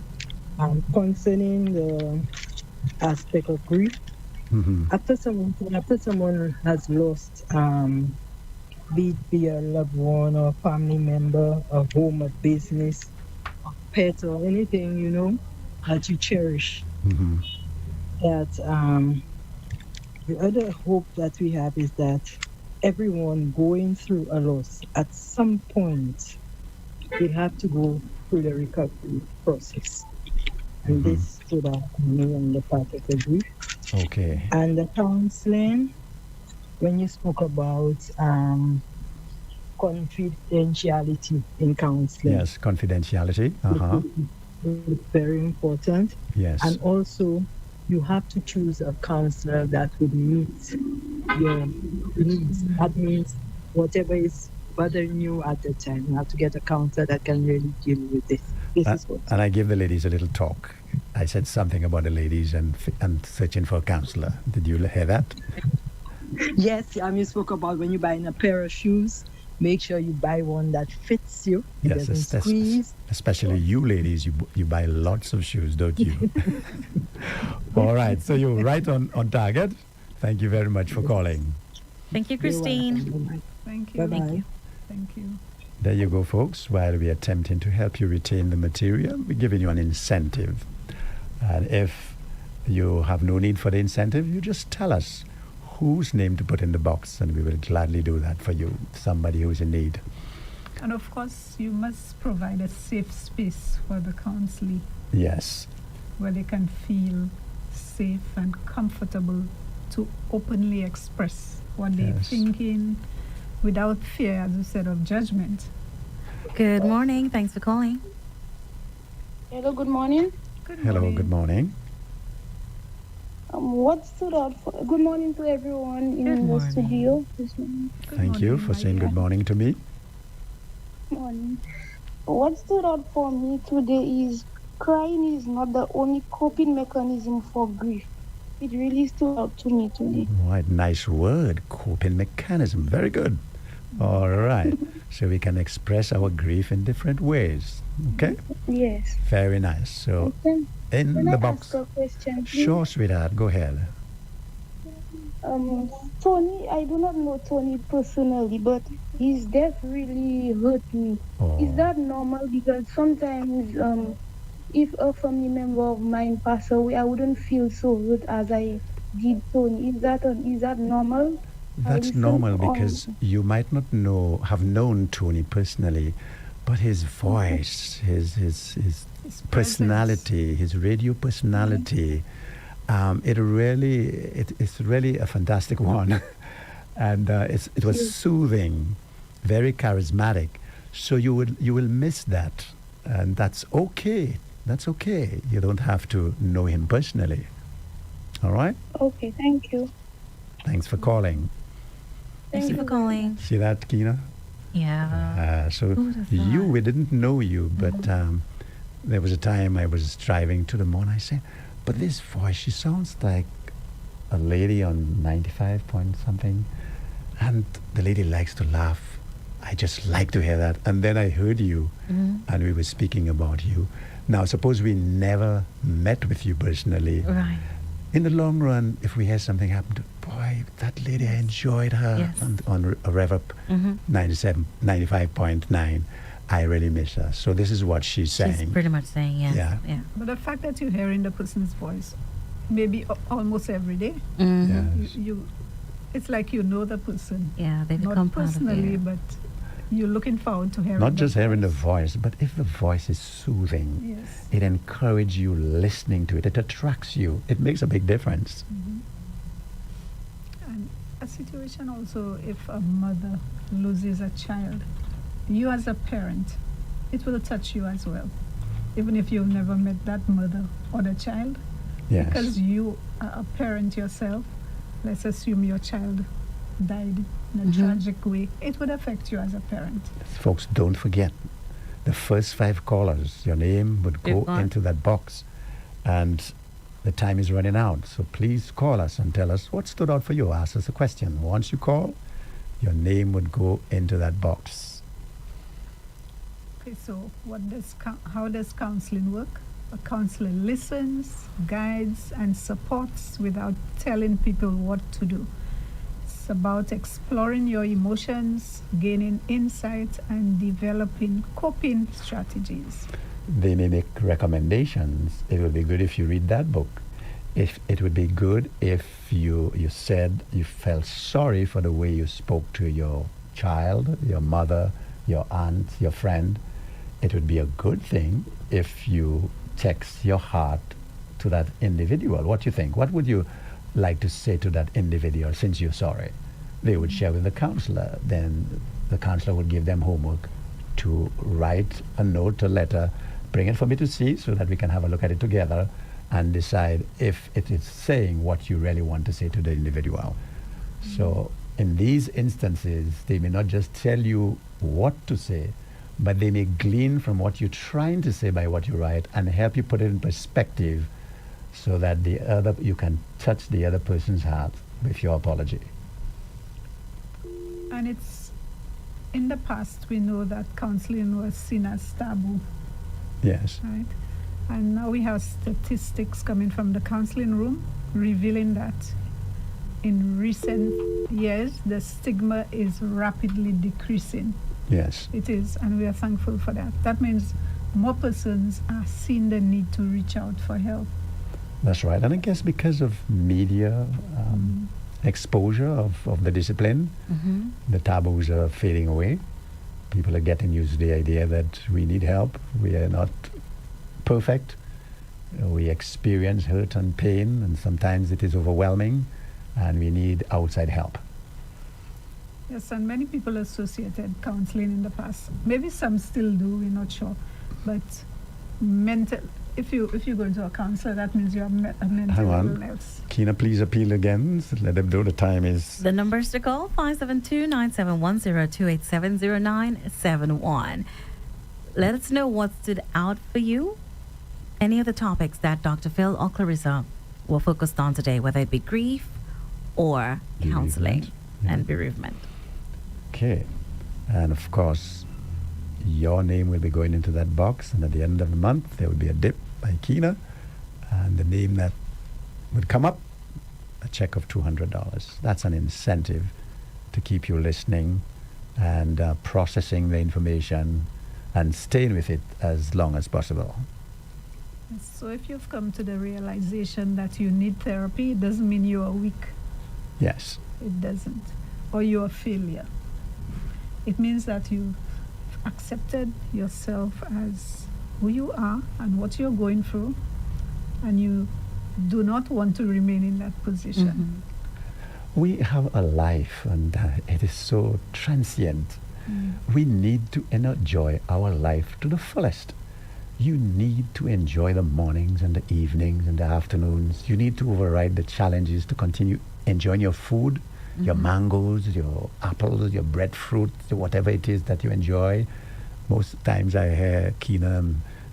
Concerning the aspect of grief. Hmm. After someone has lost, be it a loved one or family member, a home, a business, a pet, or anything that you cherish. Hmm. That the other hope that we have is that everyone going through a loss at some point will have to go through the recovery process. And Mhm. this stood out to me on the part of the grief. Okay. And the counseling, when you spoke about confidentiality in counseling, Yes. Confidentiality. Uh-huh. it's very important. Yes. And also, you have to choose a counselor that would meet your needs. That means whatever is bothering you at the time, you have to get a counselor that can really deal with this. This is what. And I give the ladies a little talk. I said something about the ladies and searching for a counselor. Did you hear that? Yes, you spoke about when you're buying a pair of shoes, make sure you buy one that fits you. It Yes, doesn't squeeze. especially you ladies, you buy lots of shoes, don't you? All right, so you're right on target. Thank you very much for calling. Thank you, You're Christine. welcome. Thank you. Bye-bye. Thank you. Thank you. There you go, folks. While we're attempting to help you retain the material, we're giving you an incentive. And if you have no need for the incentive, you just tell us whose name to put in the box, and we will gladly do that for you, somebody who's in need. And of course, you must provide a safe space for the counselee Yes. where they can feel safe and comfortable to openly express what they're Yes. thinking without fear, as you said, of judgment. Good morning. Thanks for calling. Hello, good morning. Good Hello, morning. good morning. What stood out for good morning to everyone in Good the morning. studio this morning. Good Thank you morning, for my saying dear. good morning to me. Morning. What stood out for me today is crying is not the only coping mechanism for grief. It really stood out to me today. Right, nice word, coping mechanism. Very good. All right. So we can express our grief in different ways. Okay? Yes. Very nice. So Can in I the ask box. a question, please? Sure, sweetheart. Go ahead. Tony, I do not know Tony personally, but his death really hurt me. Oh. Is that normal? Because sometimes, if a family member of mine pass away, I wouldn't feel so hurt as I did Tony. Is that normal? That's listen normal on- because you might not have known Tony personally, but his voice, his His personality, his radio personality, it's really a fantastic one, and it was soothing, very charismatic. So you will miss that, and that's okay. That's okay. You don't have to know him personally. All right. Okay, thank you. Thanks for calling. Thank you for calling. See that, Kina? Yeah. So Who would have you, thought? we didn't know you, but there was a time I was driving to the mall and I said, but this voice, she sounds like a lady on 95 point something. And the lady likes to laugh. I just like to hear that. And then I heard you and we were speaking about you. Now, suppose we never met with you personally. Right. In the long run, if we hear something happen to, boy, that lady, I enjoyed her Yes. on a Rev-Up 95.9. I really miss her. So this is what she's saying. She's pretty much saying yes. Yeah. Yeah. But the fact that you're hearing the person's voice, maybe almost every day, Mhm. Yes. it's like you know the person. Yeah, they Not become part of personally, you. but you're looking forward to hearing Not just hearing the voice. voice, but if the voice is soothing, Yes. it encourages you listening to it. It attracts you. It makes a big difference. And a situation also, if a mother loses a child, you as a parent, it will touch you as well. Even if you've never met that mother or the child, Yes. because you are a parent yourself, let's assume your child died in a tragic way, it would affect you as a parent. Folks, don't forget, the first 5 callers, your name would go Good one. into that box. And the time is running out. So please call us and tell us what stood out for you. Ask us a question. Once you call, your name would go into that box. Okay, so how does counseling work? A counselor listens, guides, and supports without telling people what to do. It's about exploring your emotions, gaining insight, and developing coping strategies. They may make recommendations. It would be good if you read that book. If it would be good if you said you felt sorry for the way you spoke to your child, your mother, your aunt, your friend. It would be a good thing if you text your heart to that individual. What do you think? What would you like to say to that individual since you're sorry? They would share with the counselor. Then the counselor would give them homework to write a note, a letter, bring it for me to see so that we can have a look at it together and decide if it is saying what you really want to say to the individual. So in these instances, they may not just tell you what to say, but they may glean from what you're trying to say by what you write and help you put it in perspective so that you can touch the other person's heart with your apology. And it's in the past, we know that counseling was seen as taboo, Yes. right? And now we have statistics coming from the counseling room revealing that in recent years, the stigma is rapidly decreasing. Yes. It is, and we are thankful for that. That means more persons are seeing the need to reach out for help. That's right. And I guess because of media exposure of the discipline, the taboos are fading away. People are getting used to the idea that we need help. We are not perfect. We experience hurt and pain, and sometimes it is overwhelming, and we need outside help. Yes, and many people associated counseling in the past. Maybe some still do, we're not sure. But mental, if you go into a counselor, that means you have a mental Hang on. illness. Kina, please appeal again. Let them know the time is. The numbers to call 572-9710-287-0971. Let us know what stood out for you. Any of the topics that Dr. Phil or Clarissa were focused on today, whether it be grief or counseling Bereavement. Yeah. and bereavement. Okay. And of course, your name will be going into that box, and at the end of the month, there will be a dip by Kina, and the name that would come up, a check of $200. That's an incentive to keep you listening and processing the information and staying with it as long as possible. Yes, so if you've come to the realization that you need therapy, it doesn't mean you are weak. Yes. It doesn't. Or you're a failure. It means that you've accepted yourself as who you are and what you're going through, and you do not want to remain in that position. We have a life, and it is so transient. We need to enjoy our life to the fullest. You need to enjoy the mornings and the evenings and the afternoons. You need to override the challenges to continue enjoying your food, your mangoes, your apples, your breadfruit, whatever it is that you enjoy. Most times I hear Kina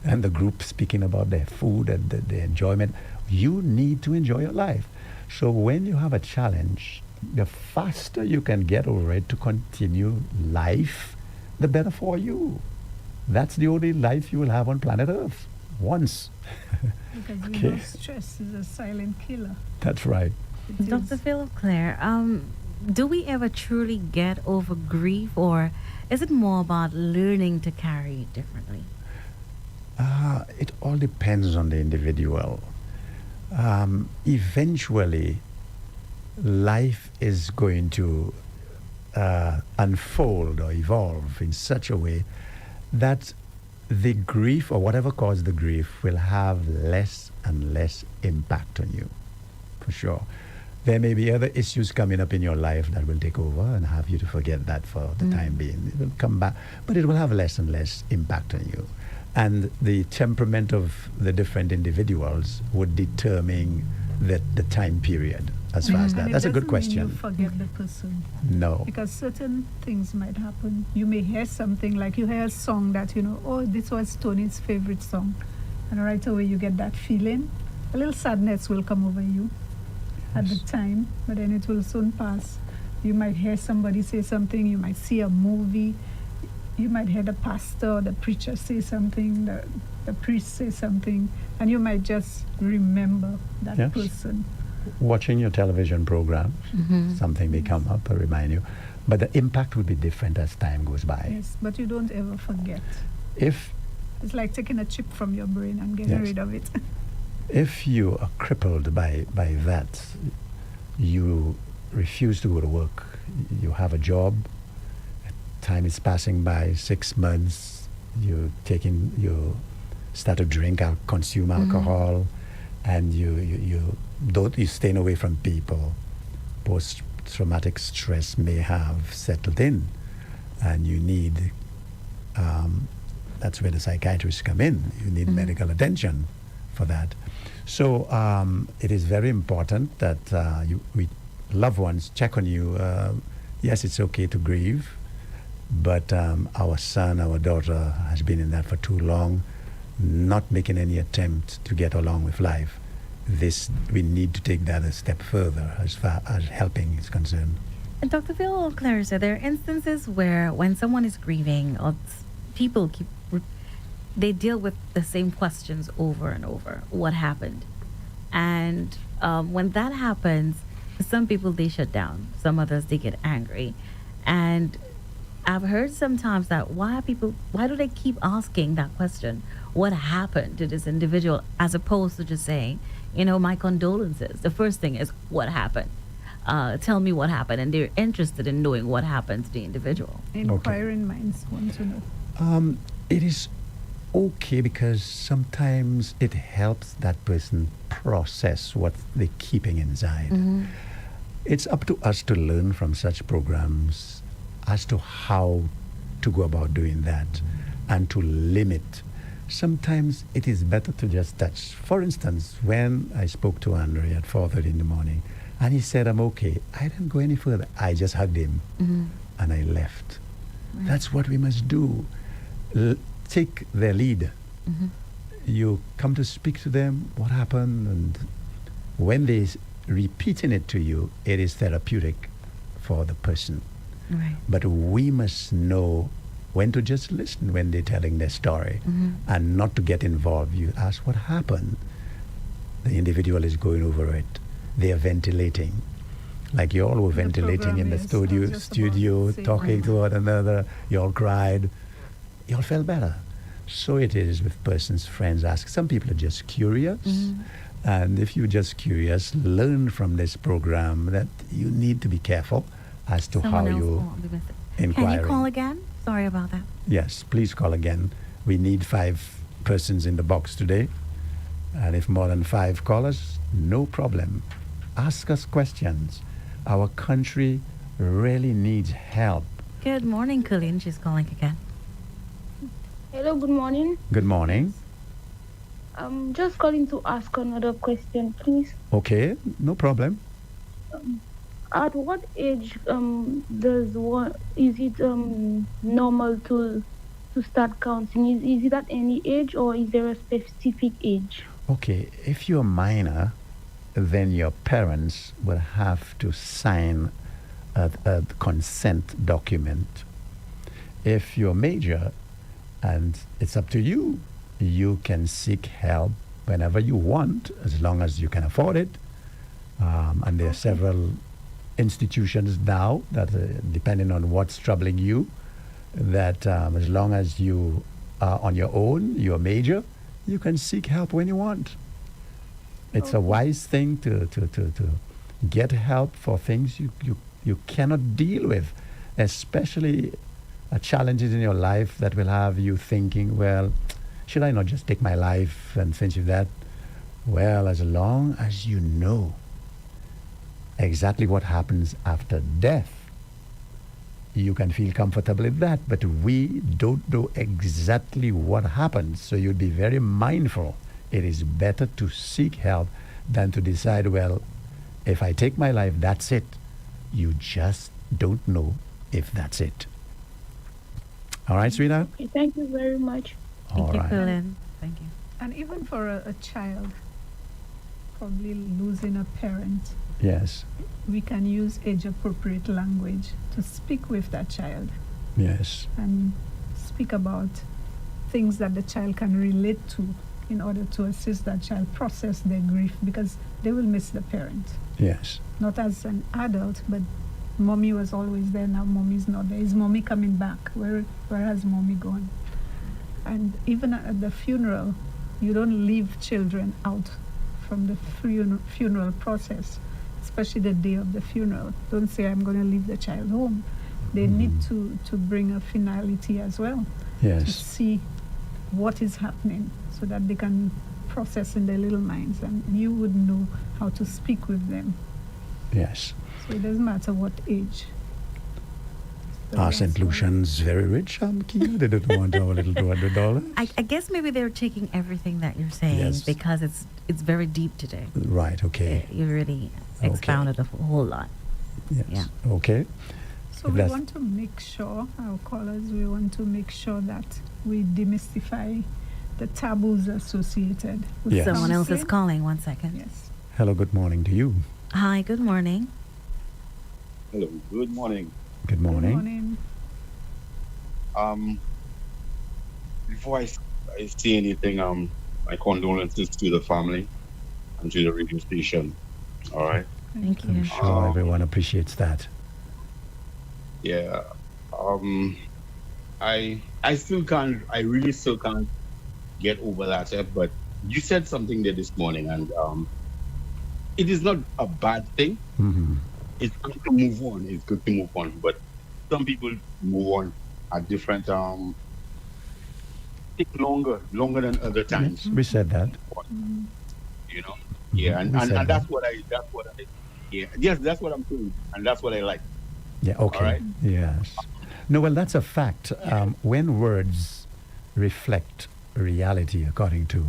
and the group speaking about their food and the enjoyment. You need to enjoy your life. So when you have a challenge, the faster you can get over it to continue life, the better for you. That's the only life you will have on planet Earth. Once. Because we Okay. know stress is a silent killer. That's right. It Dr. is. Phil, Claire, do we ever truly get over grief, or is it more about learning to carry it differently? It all depends on the individual. Eventually, life is going to unfold or evolve in such a way that the grief or whatever caused the grief will have less and less impact on you, for sure. There may be other issues coming up in your life that will take over and have you to forget that for the time being. It will come back, but it will have less and less impact on you. And the temperament of the different individuals would determine the time period as far as that. And it That's a good doesn't mean you question. forget the person. No. Because certain things might happen. You may hear something, like you hear a song that, oh, this was Tony's favorite song. And right away you get that feeling. A little sadness will come over you at the time, but then it will soon pass. You might hear somebody say something, you might see a movie, you might hear the pastor or the preacher say something, the priest say something, and you might just remember that Yes. person. Watching your television programs, something may come up or remind you, but the impact will be different as time goes by. Yes, but you don't ever forget. If It's like taking a chip from your brain and getting Yes. rid of it. if you are crippled by that, you refuse to go to work, you have a job, time is passing by, 6 months, you start to drink, consume alcohol, and you staying away from people. Post-traumatic stress may have settled in, and you need, that's where the psychiatrists come in. You need medical attention for that. So it is very important that loved ones check on you. Yes, it's okay to grieve, but our son, our daughter has been in that for too long, not making any attempt to get along with life. We need to take that a step further as far as helping is concerned. And Dr. Phil or Clarissa, there are instances where when someone is grieving or people they deal with the same questions over and over. What happened? And when that happens, some people, they shut down. Some others, they get angry. And I've heard sometimes that why do they keep asking that question? What happened to this individual, as opposed to just saying, my condolences. The first thing is, what happened? Tell me what happened. And they're interested in knowing what happened to the individual. Inquiring minds want to know. It is okay because sometimes it helps that person process what they're keeping inside. It's up to us to learn from such programs as to how to go about doing that and to limit. Sometimes it is better to just touch. For instance, when I spoke to Andre at 4:30 in the morning and he said, I'm okay, I didn't go any further. I just hugged him and I left. Right. That's what we must do. Take their lead. You come to speak to them, what happened, and when they repeating it to you, it is therapeutic for the person. Right. But we must know when to just listen when they're telling their story and not to get involved. You ask what happened. The individual is going over it. They are ventilating. Like you all were ventilating in the studio talking to one another. You all cried. You all felt better. So it is with persons, friends ask. Some people are just curious. And if you're just curious, learn from this program that you need to be careful as to how you inquire. Can you call again? Sorry about that. Yes, please call again. We need 5 persons in the box today. And if more than 5 callers, no problem. Ask us questions. Our country really needs help. Good morning, Colleen. She's calling again. Hello, good morning. Good morning. I'm just calling to ask another question, please. Okay, no problem. At what age is it normal to start counting? Is it at any age or is there a specific age? Okay, if you're minor, then your parents will have to sign a consent document. If you're major, and it's up to you, you can seek help whenever you want, as long as you can afford it. And there are several institutions now that, depending on what's troubling you, that as long as you are on your own, you're major, you can seek help when you want. It's a wise thing to get help for things you cannot deal with, especially challenges in your life that will have you thinking, well, should I not just take my life and finish with that? Well, as long as you know exactly what happens after death, you can feel comfortable with that. But we don't know exactly what happens, so you'd be very mindful. It is better to seek help than to decide, well, if I take my life, that's it. You just don't know if that's it. All right, sweetheart? Okay, thank you very much. Thank you, Colin. Thank you. And even for a child, probably losing a parent, Yes. we can use age-appropriate language to speak with that child Yes. and speak about things that the child can relate to in order to assist that child process their grief, because they will miss the parent. Yes. Not as an adult, but mommy was always there, now mommy's not there. Is mommy coming back? Where has mommy gone? And even at the funeral, you don't leave children out from the funeral process, especially the day of the funeral. Don't say, I'm going to leave the child home. They need to bring a finality as well, to Yes. see what is happening so that they can process in their little minds, and you would know how to speak with them. Yes. So it doesn't matter what age. Our St. Lucian's very rich, Kia. They don't want our little $200. I guess maybe they're taking everything that you're saying Yes. because it's very deep today. Right, okay. You really Okay. expounded a whole lot. Yes. Yeah. Okay. So we want to make sure, our callers, we want to make sure that we demystify the taboos associated with Yes. Someone else is counseling. calling. 1 second. Yes. Hello, good morning to you. Hi, good morning. Hello, good morning. Good Good morning. morning. Um, before I say anything, my condolences to the family and to the radio station. All right. Thank Thank you. I'm you. sure Um, everyone appreciates that. yeah. Um, I still can't. I really still can't get over that. But you said something there this morning, and it is not a bad thing. Hmm. It's good to move on. It's good to move on. But some people move on at different take longer than other Yes, times. we said that. You know. Yeah, We said and that. that's what I yeah, yes, that's what I'm doing, and that's what I like. Yeah, All okay. right. Yes. No, well, that's a fact. When words reflect reality, according to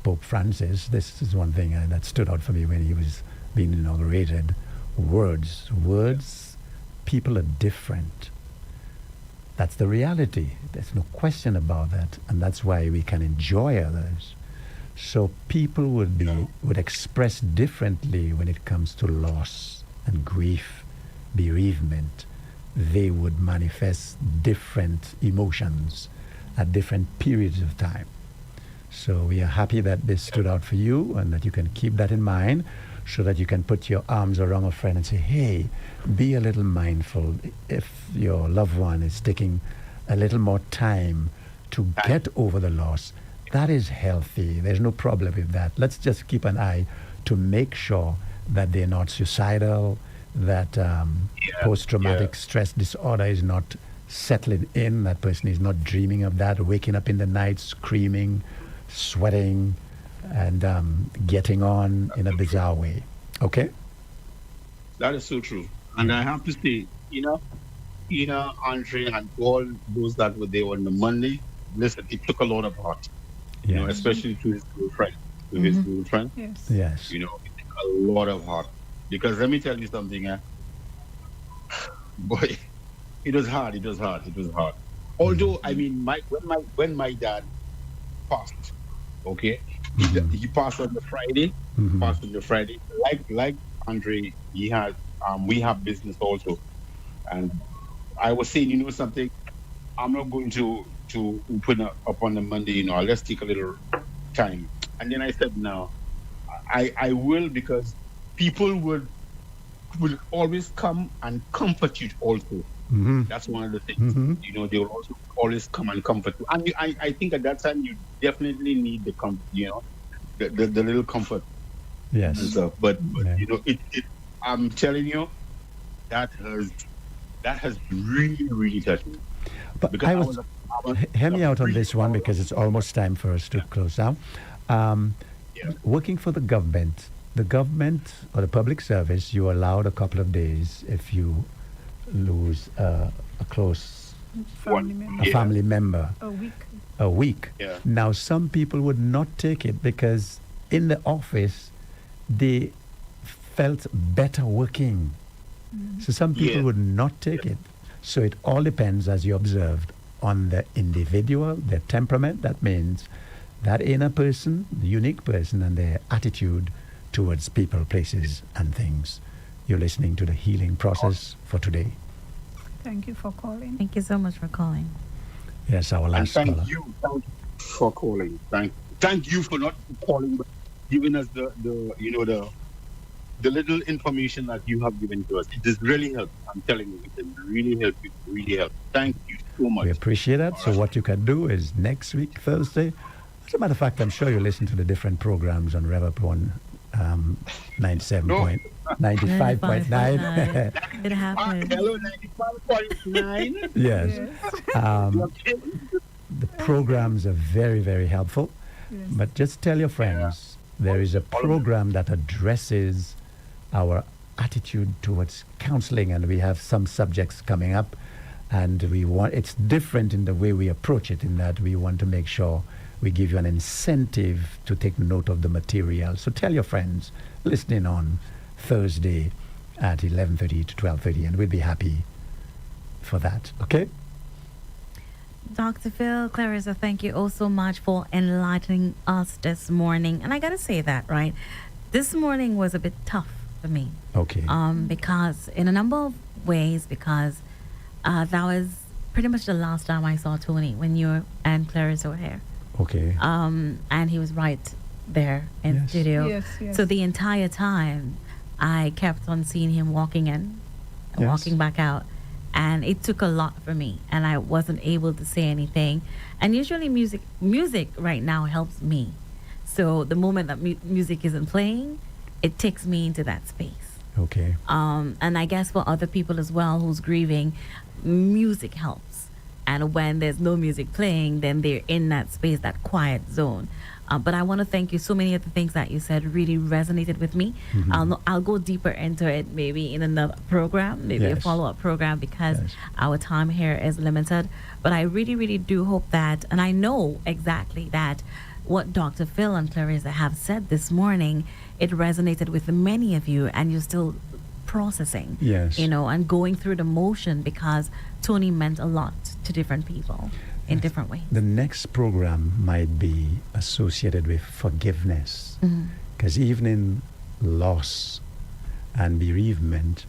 Pope Francis, this is one thing that stood out for me when he was being inaugurated. Words, people are different. That's the reality. There's no question about that. And that's why we can enjoy others. So people would express differently when it comes to loss and grief, bereavement. They would manifest different emotions at different periods of time. So we are happy that this stood out for you and that you can keep that in mind so that you can put your arms around a friend and say, hey, be a little mindful if your loved one is taking a little more time to get over the loss. That is healthy. There's no problem with that. Let's just keep an eye to make sure that they're not suicidal, that post-traumatic stress disorder is not settling in. That person is not dreaming of that, waking up in the night, screaming, sweating, and getting on in a bizarre way. Okay? That is so true. And I have to say, Andre, and all those that were there on the Monday, listen, it took a lot of heart, Yes. especially to his girlfriend. Yes. Yes. It took a lot of heart. Because let me tell you something, boy, it was hard. It was hard. It was hard. Although, I mean, when my dad passed, okay, he passed on the Friday. Mhm. Passed on the Friday. Like Andre, he had we have business also, and I was saying, something, I'm not going to open up on the Monday. Let's take a little time. And then I said, no, I will, because people will always come and comfort you also. Mhm. That's one of the things. Mhm. They will also always come and comfort you. And I think at that time you definitely need the little comfort and Yes. stuff. But Yeah. it I'm telling you, that has really, really touched me. But Because I was, hear me out on this one because it's almost time for us to close down. Yeah. Working for the government or the public service, you're allowed a couple of days if you lose a close Family member. a family member. A week. A week. Yeah. Now, some people would not take it because in the office they felt better working. So some people Yeah. would not take it. So it all depends, as you observed, on the individual, their temperament. That means that inner person, the unique person, and their attitude towards people, places, and things. You're listening to the healing process for today. Thank you for calling. Thank you so much for calling. Yes, our And last thank caller. you for calling. Thank you for not calling, but giving us the little information that you have given to us. It has really helped. I'm telling you, it has really helped. It really helped. Thank you so much. We appreciate that. So what you can do is next week, Thursday. As a matter of fact, I'm sure you listen to the different programs on Rev-Up 95.9. It happened. Hello, 95.9. Yes. Yes. The programs are very, very helpful. Yes. But just tell your friends there is a program that addresses our attitude towards counseling, and we have some subjects coming up, and it's different in the way we approach it, in that we want to make sure we give you an incentive to take note of the material. So tell your friends listening on Thursday at 11:30 to 12:30, and we'll be happy for that. Okay? Dr. Phil, Clarissa, thank you oh so much for enlightening us this morning. And I got to say that, right? This morning was a bit tough for me. Okay. Because in a number of ways, because that was pretty much the last time I saw Tony when you and Clarissa were here. Okay. And he was right there in Yes. studio. Yes, yes. So the entire time, I kept on seeing him walking in, and Yes. walking back out, and it took a lot for me, and I wasn't able to say anything. And usually, music right now helps me. So the moment that music isn't playing, it takes me into that space. Okay. And I guess for other people as well who's grieving, music helps. And when there's no music playing, then they're in that space, that quiet zone. But I want to thank you. So many of the things that you said really resonated with me. I'll go deeper into it maybe in another program, maybe a Yes. follow-up program, because Yes. our time here is limited. But I really, really do hope that, and I know exactly that what Dr. Phil and Clarissa have said this morning, it resonated with many of you, and you're still processing, Yes. and going through the motion, because Tony meant a lot to different people in different ways. The next program might be associated with forgiveness. Because even in loss and bereavement,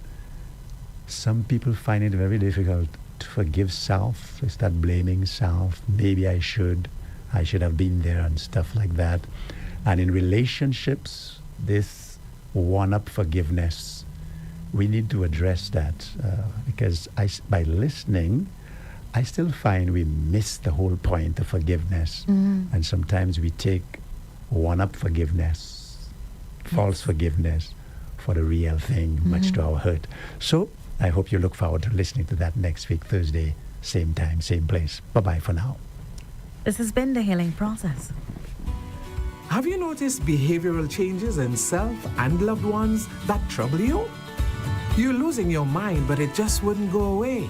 some people find it very difficult to forgive self. They start blaming self. Maybe I should have been there and stuff like that. And in relationships, this one-up forgiveness, we need to address that because by listening, I still find we miss the whole point of forgiveness. And sometimes we take one-up forgiveness, false forgiveness, for the real thing, much to our hurt. So I hope you look forward to listening to that next week, Thursday, same time, same place. Bye-bye for now. This has been the healing process. Have you noticed behavioral changes in self and loved ones that trouble you? You're losing your mind, but it just wouldn't go away.